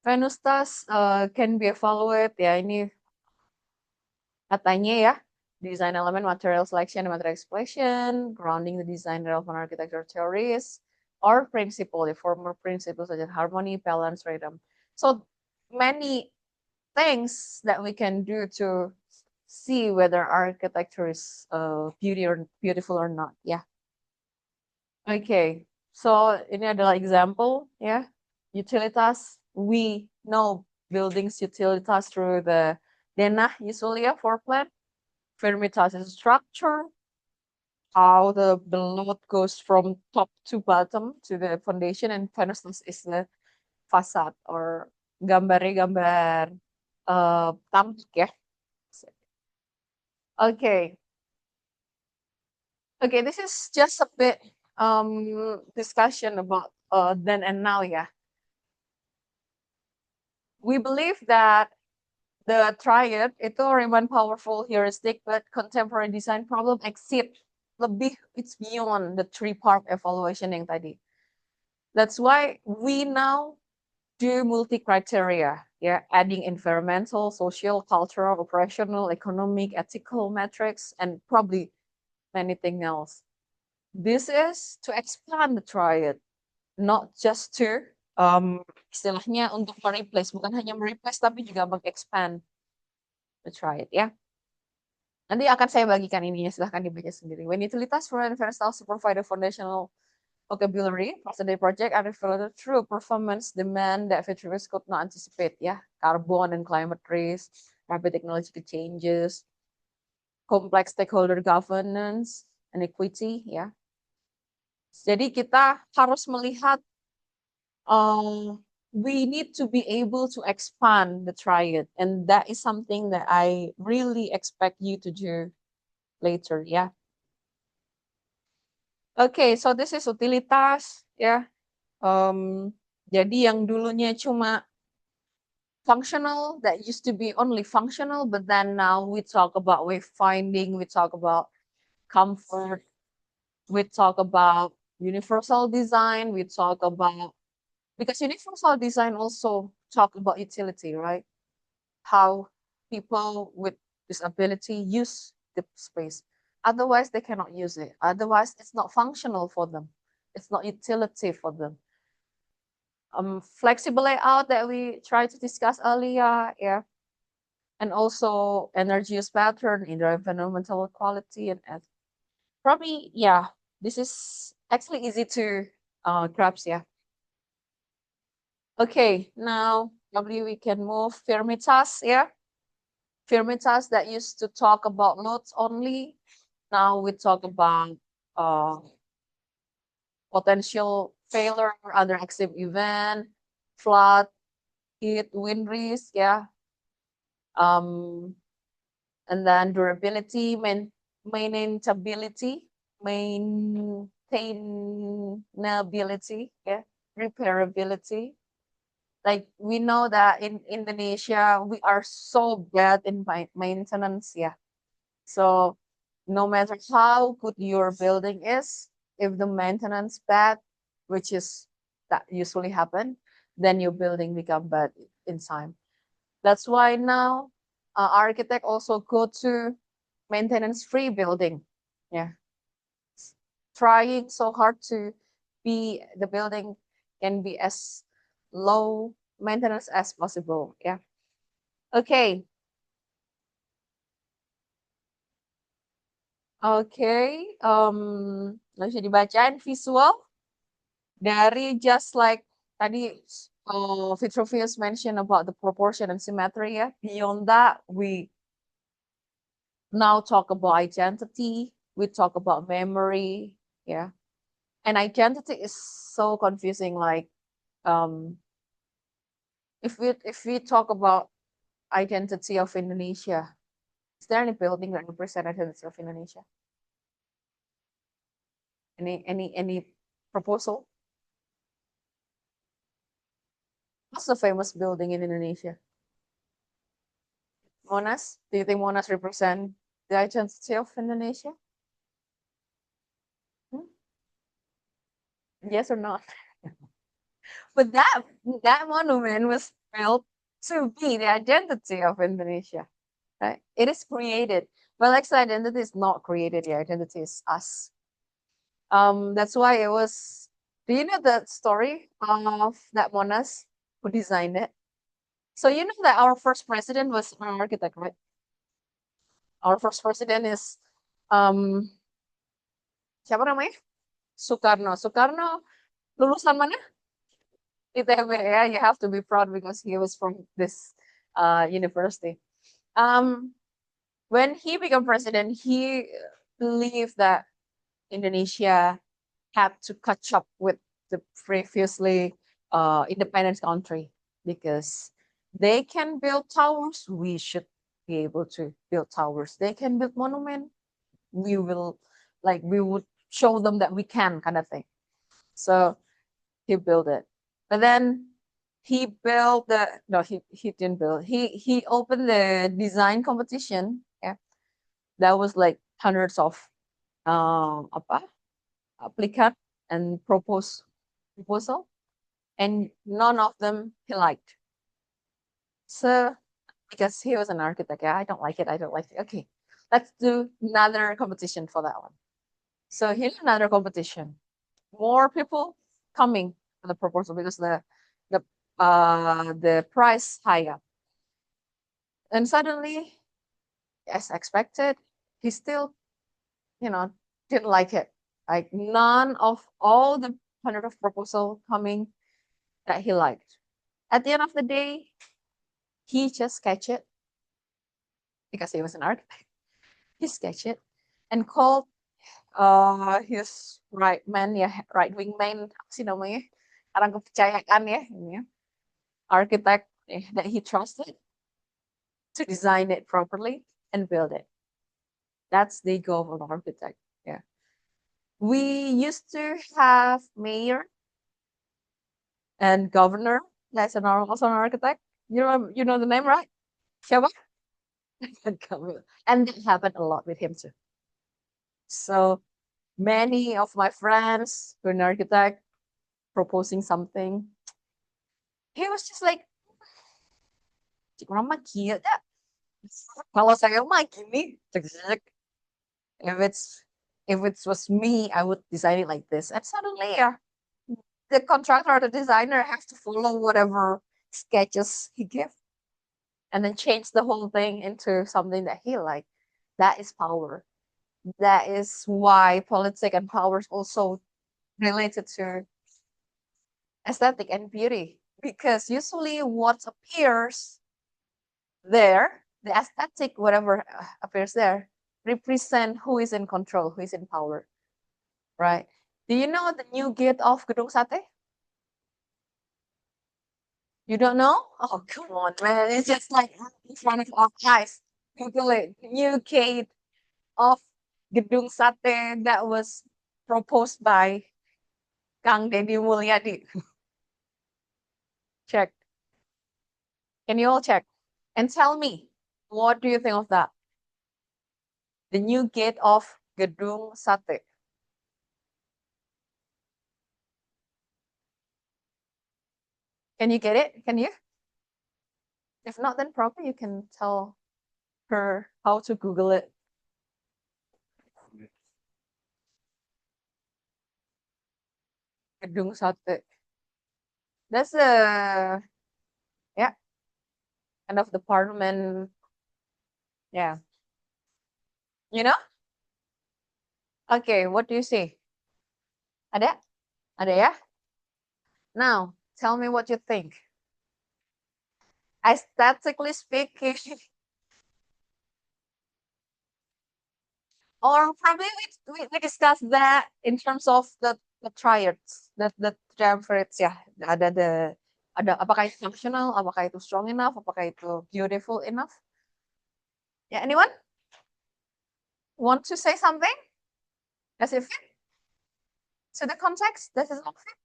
Venus task can be evaluated ya ini katanya ya, design element, material selection, and material exploration, grounding the design relevant architecture theories, or principle, the former principles such as harmony, balance, rhythm. So many things that we can do to see whether architecture is beauty or beautiful or not. Yeah. Okay. So ini adalah example, yeah. Utilitas. We know buildings utilitas through the denah usually yeah, floor plan. Firmitas is structure. How the load goes from top to bottom to the foundation, and Venustas is the facade or gambar tampak ya. Okay. Okay, this is just a bit discussion about then and now, yeah. We believe that the triad itu remain powerful heuristic, but contemporary design problem exceed lebih, it's beyond the three-part evaluation yang tadi. That's why we now do multi-criteria, yeah, adding environmental, social, cultural, operational, economic, ethical metrics, and probably anything else. This is to expand the triad, not just to istilahnya untuk mereplace, bukan hanya mereplace tapi juga mengexpand the triad ya. Nanti akan saya bagikan ininya, silahkan dibaca sendiri. When utilitas for an versatile to provide a foundational vocabulary, present-day project are developed through performance demand that Vitruvian could not anticipate ya. Carbon and climate risk, rapid technological changes, complex stakeholder governance, and equity ya. Jadi kita harus melihat we need to be able to expand the triad, and that is something that I really expect you to do later, yeah. Okay, so this is utilitas, ya. Jadi yang dulunya cuma functional, that used to be only functional, but then now we talk about wayfinding, we talk about comfort, we talk about universal design, we talk about, because universal design also talk about utility, right? How people with disability use the space. Otherwise, they cannot use it. Otherwise, it's not functional for them. It's not utility for them. Flexible layout that we tried to discuss earlier, yeah. And also energy use pattern, environmental quality, and probably, yeah, this is actually easy to grasp, yeah. Okay, now probably we can move Firmitas, yeah. firmitas that used to talk about loads only. Now we talk about uh, potential failure, other extreme event, flood, heat, wind risk, yeah. Um, and then durability, maintainability, maintainability, yeah, repairability. Like we know that in Indonesia, we are so bad in maintenance, yeah. So no matter how good your building is, if the maintenance bad, which is that usually happen, then your building become bad in time. That's why now architect also go to maintenance free building. Yeah, trying so hard to be the building can be as low maintenance as possible. Yeah. Okay. Okay. Bisa dibacain visual dari just like tadi Vitruvius mentioned about the proportion and symmetry. Yeah. Beyond that, we now talk about identity. We talk about memory. Yeah. And identity is so confusing. Like um, if we talk about identity of Indonesia, is there any building that represent identity of Indonesia? Any proposal? What's the famous building in Indonesia? Monas? Do you think Monas represent the identity of Indonesia? Hmm? Yes or not? But that monument was built to be the identity of Indonesia, right? It is created. But like identity is not created, the identity is us. That's why it was. Do you know the story of that Monas who designed it? So you know that our first president was an architect, right? Our first president is um siapa namanya? Soekarno. Soekarno lulusan mana? ITB, yeah. You have to be proud because he was from this university. Um, when he became president, he believed that Indonesia had to catch up with the previously independent country because they can build towers. We should be able to build towers. They can build monument. We will, like, we would show them that we can, kind of thing. So he built it, but then he built the no, he didn't build. He opened the design competition. Yeah, that was like hundreds of apa applicant and proposal, and none of them he liked. So because he was an architect, yeah, I don't like it. I don't like it. Okay, let's do another competition for that one. So here's another competition. More people coming for the proposal because the price high up. And suddenly, as expected, he still, you know, didn't like it. Like none of all the hundred of proposal coming that he liked. At the end of the day, he just sketched it because he was an architect. He sketched it and called his right man, ya, right wing man, apa sih namanya? Orang kepercayaan ya, ini ya. Architect that he trusted to design it properly and build it. That's the goal of an architect. Yeah. We used to have mayor and governor. That's also an architect. You know the name, right? Siapa? And that happened a lot with him too. So many of my friends who are an architect proposing something, he was just like, orang mah gila dah. Kalau saya mah gini, if it's if it was me, I would design it like this. And suddenly, the contractor or the designer has to follow whatever sketches he gives and then change the whole thing into something that he liked. That is power. That is why politics and power is also related to aesthetic and beauty. Because usually what appears there the aesthetic, whatever appears there, represent who is in control, who is in power, right? Do you know the new gate of Gedung Sate? You don't know? Oh, come on, man. It's just like in front of our eyes. Google it. New gate of Gedung Sate that was proposed by Kang Deddy Mulyadi. Check. Can you all check? And tell me, what do you think of that? The new gate of Gedung Sate. Can you get it? Can you? If not, then probably you can tell her how to Google it. Gedung Sate. That's the yeah, end of the parliament. Yeah. You know? Okay, what do you see? Ada? Ada ya? Now, tell me what you think. Aesthetically speaking, or probably we discussed that in terms of the triads, the triumvirates ya. Ada apakah itu functional, apakah itu strong enough, apakah itu beautiful enough? Yeah, anyone want to say something? Does it fit to the context? Does it not fit?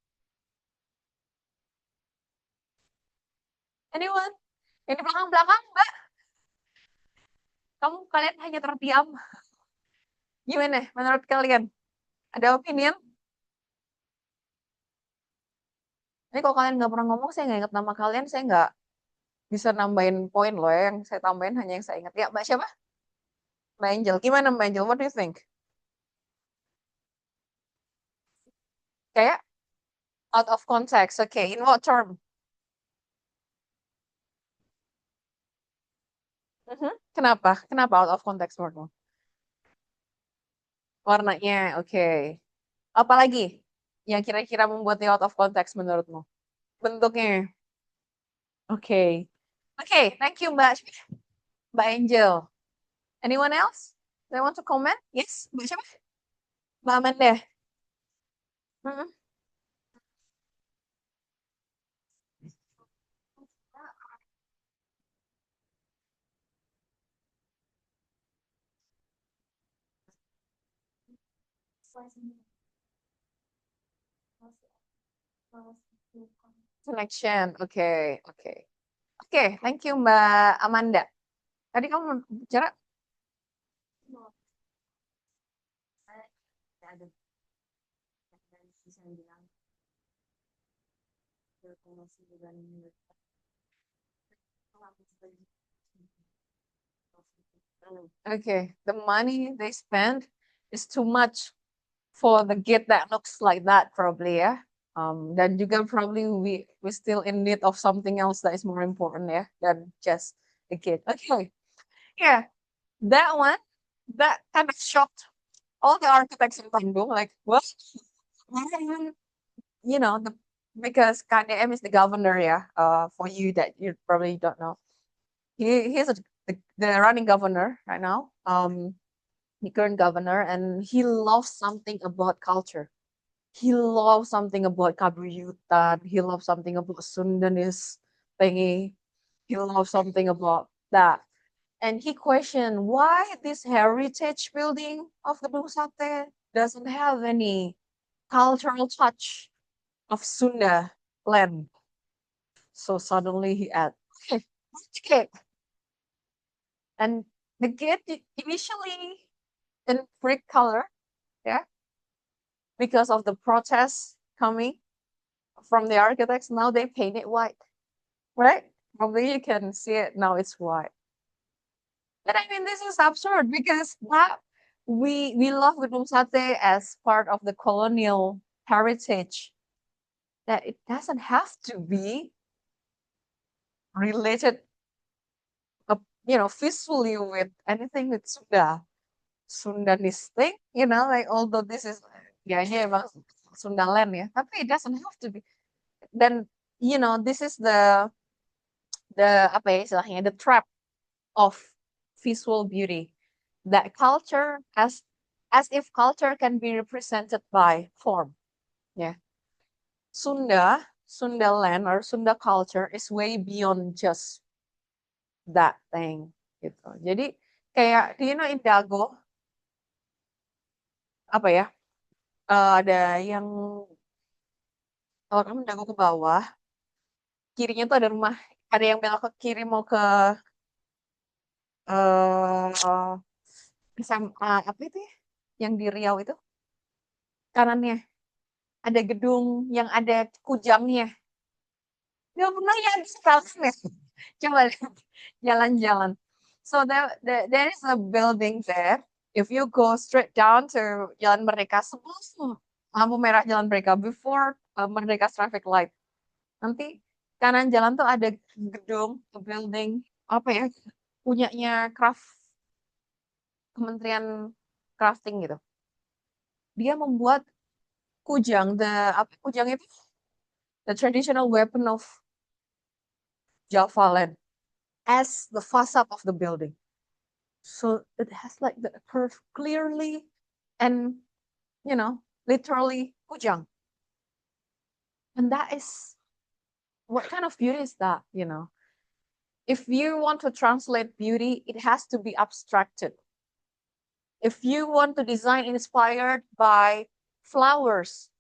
Anyone? Yang di belakang-belakang, Mbak? Kalian hanya terdiam. Gimana menurut kalian? Ada opinion? Ini kalau kalian nggak pernah ngomong, saya nggak ingat nama kalian, saya nggak bisa nambahin poin loh ya. Yang saya tambahin hanya yang saya ingat. Ya, Mbak siapa? Mbak Angel. Gimana Mbak Angel? What do you think? Kayak out of context. Okay, in what term? Kenapa? Kenapa out of context menurutmu? Warnanya, oke. Apalagi yang kira-kira membuatnya out of context menurutmu? Bentuknya. Oke. Oke, thank you Mbak Angel. Anyone else? They want to comment? Yes, Mbak siapa? Mbak Amanda. Mm-mm. Connection. Oke, oke. Oke, thank you Mbak Amanda. Tadi kamu bicara? Ada bisa bilang okay, the money they spend is too much for the gate that looks like that probably ya. Dan juga probably we still in need of something else that is more important ya than just the gate. Okay, yeah, that one that kind of shocked all the architects in Bandung. Like what? You know because KDM is the governor yeah. For you that you probably don't know, he's the running governor right now. The current governor, and he loves something about culture. He loves something about Kabuyutan. He loves something about Sundanese thingy. He loves something about that. And he questioned why this heritage building of the Sate doesn't have any cultural touch of Sunda land. So suddenly he added, okay, okay. And the gate initially in brick color, yeah, because of the protests coming from the architects. Now they paint it white, right? Probably you can see it now. It's white. But I mean, this is absurd because that we love Gedung Sate as part of the colonial heritage. That it doesn't have to be related, visually with anything with Sundanese thing. Like although this is ya ini emang Sundaland ya, tapi it doesn't have to be. Then this is the apa ya istilahnya the trap of visual beauty. That culture as if culture can be represented by form. Yeah. Sunda land or Sunda culture is way beyond just that thing gitu. Jadi kayak do you know in Dago apa ya? Ada yang kalau kamu Dago ke bawah, kirinya tuh ada rumah, ada yang belok ke kiri mau ke eh SMA apa itu ya? Yang di Riau itu kanannya ada gedung yang ada kujangnya. Nggak pernah ya di sekarang ya. Coba lihat jalan-jalan. So there is a building there. If you go straight down to Jalan Merdeka sebelum lampu merah Jalan Merdeka before Merdeka traffic light. Nanti kanan jalan tuh ada gedung, a building apa ya? Punyanya Kementerian Crafting gitu. Dia membuat kujang, kujang itu the traditional weapon of Java land as the facade of the building. So it has like the curve clearly and literally kujang. And that is what kind of beauty is that? If you want to translate beauty, it has to be abstracted. If you want to design inspired by flowers,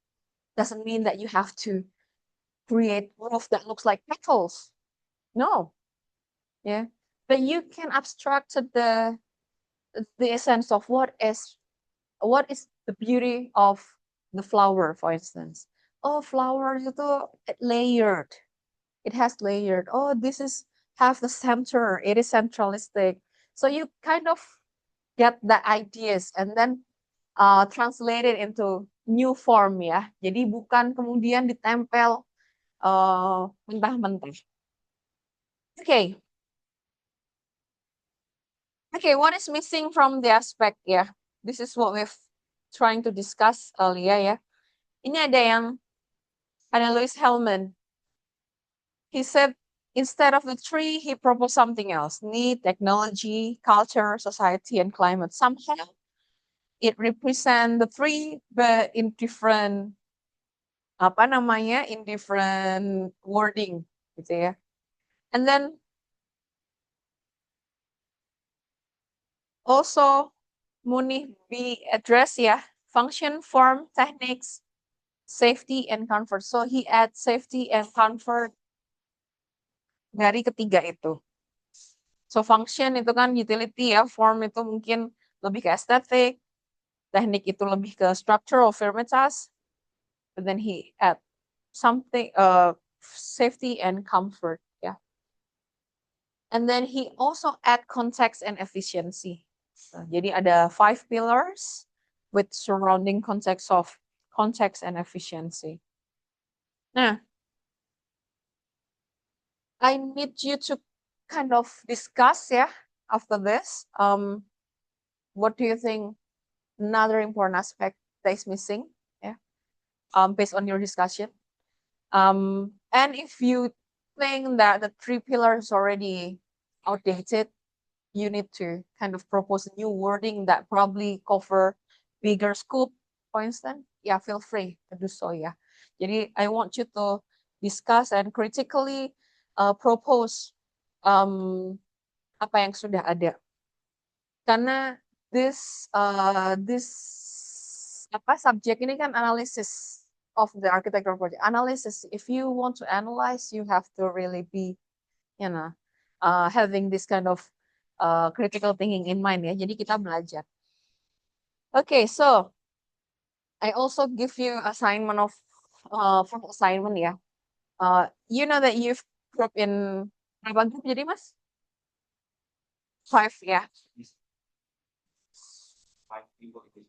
doesn't mean that you have to create roof that looks like petals. No. Yeah. But you can abstract the essence of what is the beauty of the flower, for instance. Oh, flowers itu layered. It has layered. Oh, this is have the center. It is centralistic. So you kind of get the ideas and then translate it into new form ya. Jadi bukan kemudian ditempel mentah-mentah. Okay. Okay, what is missing from the aspect ya? This is what we've trying to discuss earlier ya. Ini ada Louis Hellman. He said instead of the tree, he proposed something else. Need, technology, culture, society, and climate. Somehow it represents the three, but in different in different wording gitu ya. And then also Munich be addressed ya, function, form, techniques, safety, and comfort. So he adds safety and comfort dari ketiga itu. So function itu kan utility ya, form itu mungkin lebih ke estetik, teknik itu lebih ke structural firmitas, but then he add something safety and comfort ya. And then he also add context and efficiency. Jadi ada 5 pillars with surrounding context of context and efficiency. Nah, I need you to kind of discuss ya after this. What do you think another important aspect that is missing? Yeah. Based on your discussion. And if you think that the 3 pillars already outdated, you need to kind of propose new wording that probably cover bigger scope, for instance. Yeah, feel free to do so. Yeah. Jadi I want you to discuss and critically propose apa yang sudah ada. Karena this subject ini kan analysis of the architectural project. Analysis, if you want to analyze, you have to really be, having this kind of critical thinking in mind ya. Jadi kita belajar. Okay, so I also give you assignment of for assignment ya. You know that you've group in berapa grup jadi mas? 5 ya. 5 people in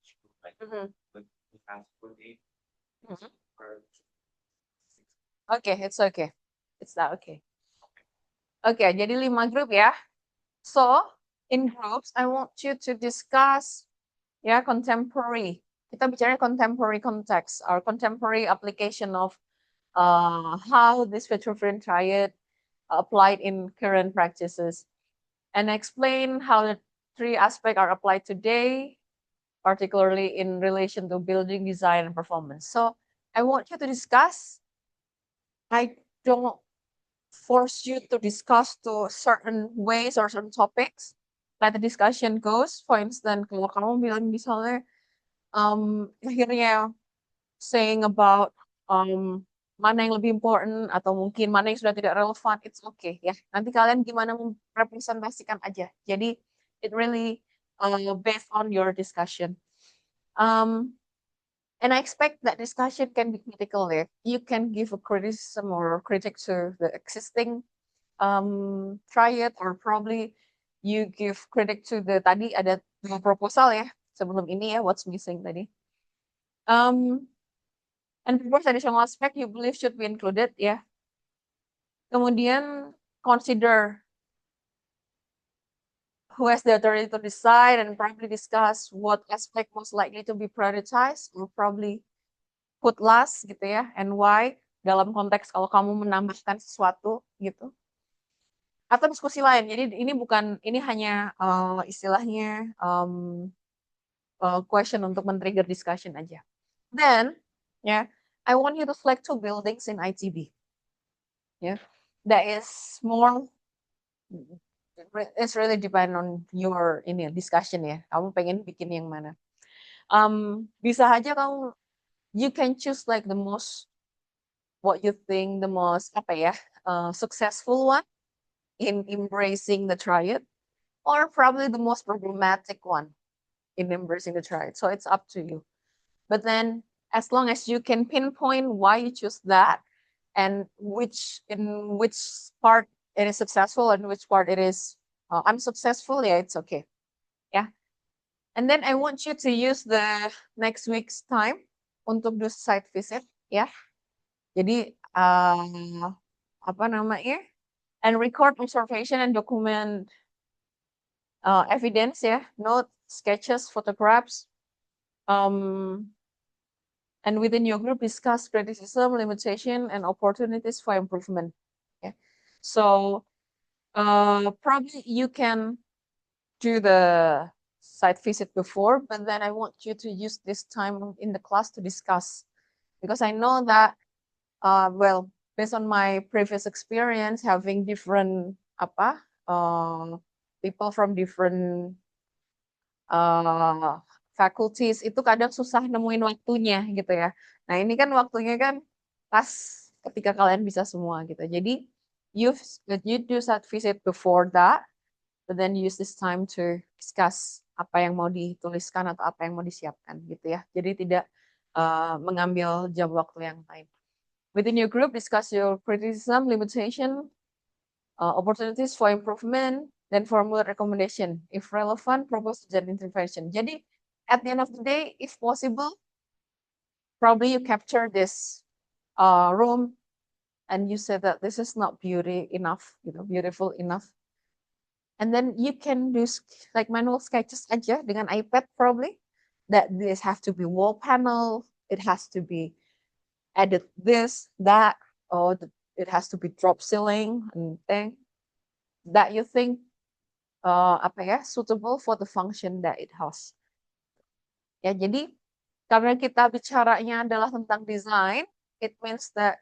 each group, like Mhm. with transport aid Mhm. for Okay, it's okay. It's not okay. Okay, jadi 5 grup ya. So, in groups, I want you to discuss contemporary. Kita bicara contemporary context or contemporary application of how this Vitruvian triad applied in current practices. and explain how the three aspects are applied today, particularly in relation to building design and performance. So I want you to discuss. I don't force you to discuss to certain ways or certain topics. Let the discussion goes. For instance, kalau kamu bilang misalnya, akhirnya saying about mana yang lebih important atau mungkin mana yang sudah tidak relevan, it's okay ya. Nanti kalian gimana merepresentasikan aja. Jadi it really based on your discussion. And I expect that discussion can be critical there. You can give a criticism or critique to the existing triad, or probably you give critique to the tadi ada dua proposal ya sebelum ini ya, what's missing tadi. And propose additional aspect you believe should be included ya. Kemudian consider who has the authority to decide and probably discuss what aspect most likely to be prioritized or probably put last gitu ya, and why dalam konteks kalau kamu menambahkan sesuatu gitu. Atau diskusi lain. Jadi ini hanya istilahnya question untuk men-trigger discussion aja. Then ya, I want you to select 2 buildings in ITB. Ya, that is more. It's really depend on your ini discussion ya. Kamu pengen bikin yang mana? Bisa aja kamu, you can choose like the most, what you think the most apa ya, successful one in embracing the triad, or probably the most problematic one in embracing the triad. So it's up to you. But then as long as you can pinpoint why you choose that and in which part it is successful and which part it is unsuccessful, yeah, it's okay. Yeah. And then I want you to use the next week's time untuk do site visit, ya. Jadi apa namanya? And record observation and document evidence, ya, note, sketches, photographs. And within your group, discuss criticism, limitation, and opportunities for improvement. Yeah. So probably you can do the site visit before, but then I want you to use this time in the class to discuss, because I know that, well, based on my previous experience having different people from different faculties, itu kadang susah nemuin waktunya gitu ya. Nah ini kan waktunya kan pas ketika kalian bisa semua gitu. Jadi you do site visit before that, but then use this time to discuss apa yang mau dituliskan atau apa yang mau disiapkan gitu ya. Jadi tidak mengambil jam waktu yang lain. Within your group, discuss your criticism, limitation, opportunities for improvement, then formulate recommendation. If relevant, propose that intervention. Jadi at the end of the day, if possible, probably you capture this room and you say that this is not beautiful enough. And then you can do like manual sketches aja dengan iPad probably. That this have to be wall panel, it has to be added this, that, or it has to be drop ceiling and thing that you think suitable for the function that it has. Ya, jadi karena kita bicaranya adalah tentang design, it means that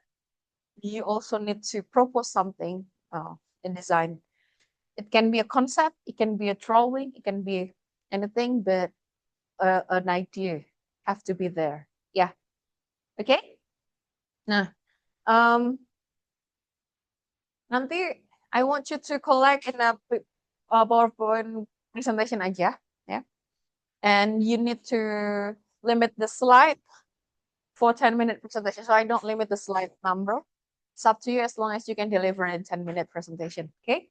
you also need to propose something in design. It can be a concept, it can be a drawing, it can be anything, but an idea have to be there. Yeah. Okay? Nah, nanti I want you to collect in a PowerPoint presentation aja, ya. And you need to limit the slide for 10-minute presentation. So I don't limit the slide number. It's up to you as long as you can deliver in 10-minute presentation. Okay?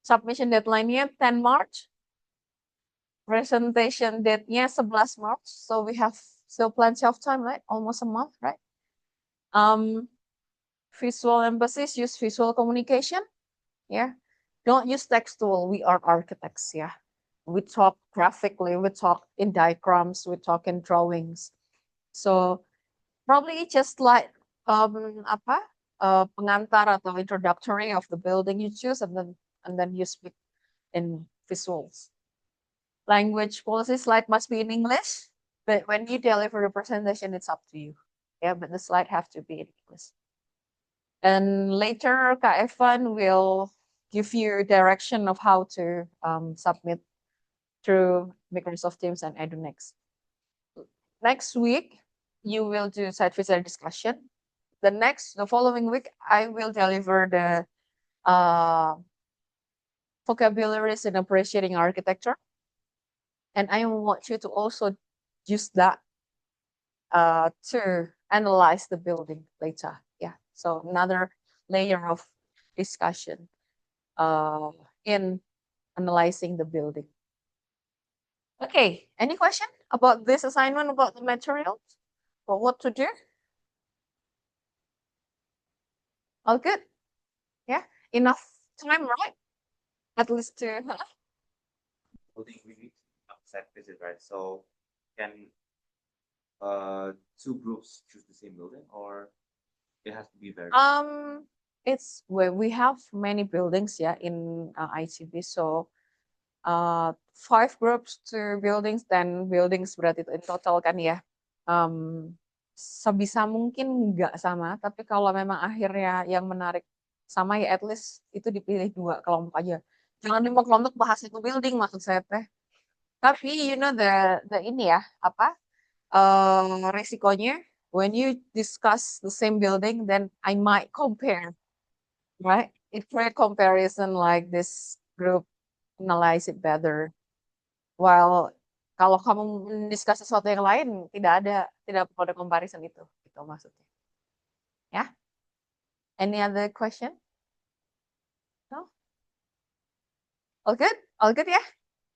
Submission deadline-nya 10 March. Presentation date-nya 11 March. So we have still plenty of time, right? Almost a month, right? Visual emphasis, use visual communication. Yeah. Don't use textual. We are architects, yeah. We talk graphically, we talk in diagrams, we talk in drawings. So probably just like pengantar atau introductory of the building you choose, and then you speak in visuals. Language policy slide must be in English, but when you deliver the presentation, it's up to you. Yeah, but the slide have to be in English. And later, Kak Evan will give you direction of how to submit through Microsoft Teams and EduNext. Next week, you will do site visit discussion. The following week, I will deliver the vocabularies in appreciating architecture. And I want you to also use that to analyze the building later. Yeah, so another layer of discussion in analyzing the building. Okay, any question about this assignment, about the materials, or what to do? All good? Yeah, enough time, right? At least to, Building we need site visit, right? So can two groups choose the same building, or it has to be very it's where we have many buildings, yeah, in ICB. So 5 groups, 2 buildings, 10 buildings berarti itu in total kan ya. Sebisa mungkin nggak sama, tapi kalau memang akhirnya yang menarik sama ya at least itu dipilih 2 kelompok aja. Jangan 5 kelompok bahas itu building maksud saya teh. Tapi you know the ini ya apa resikonya when you discuss the same building, then I might compare, right? If create comparison like this group analyze it better. While kalau kamu mendiskus sesuatu yang lain, tidak perlu ada comparison itu, gitu maksudnya. Ya? Any other question? No? All good? All good ya?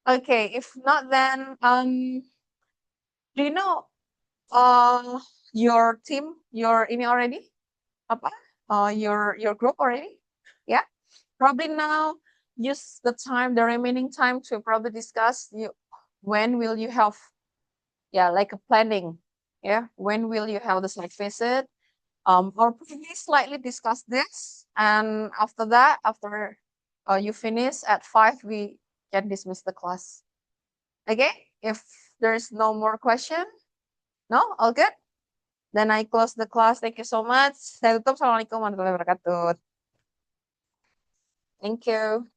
Okay, if not then do you know your team, your ini already? Apa? Your group already? Yeah? Probably now use the time, the remaining time to probably discuss when will you have like a planning. Yeah, when will you have the site visit? Or probably slightly discuss this, and after that, after you finish at 5, we can dismiss the class. Okay, if there's no more question, no, all good. Then I close the class. Thank you so much. Saya tutup. Assalamualaikum warahmatullahi wabarakatuh. Thank you.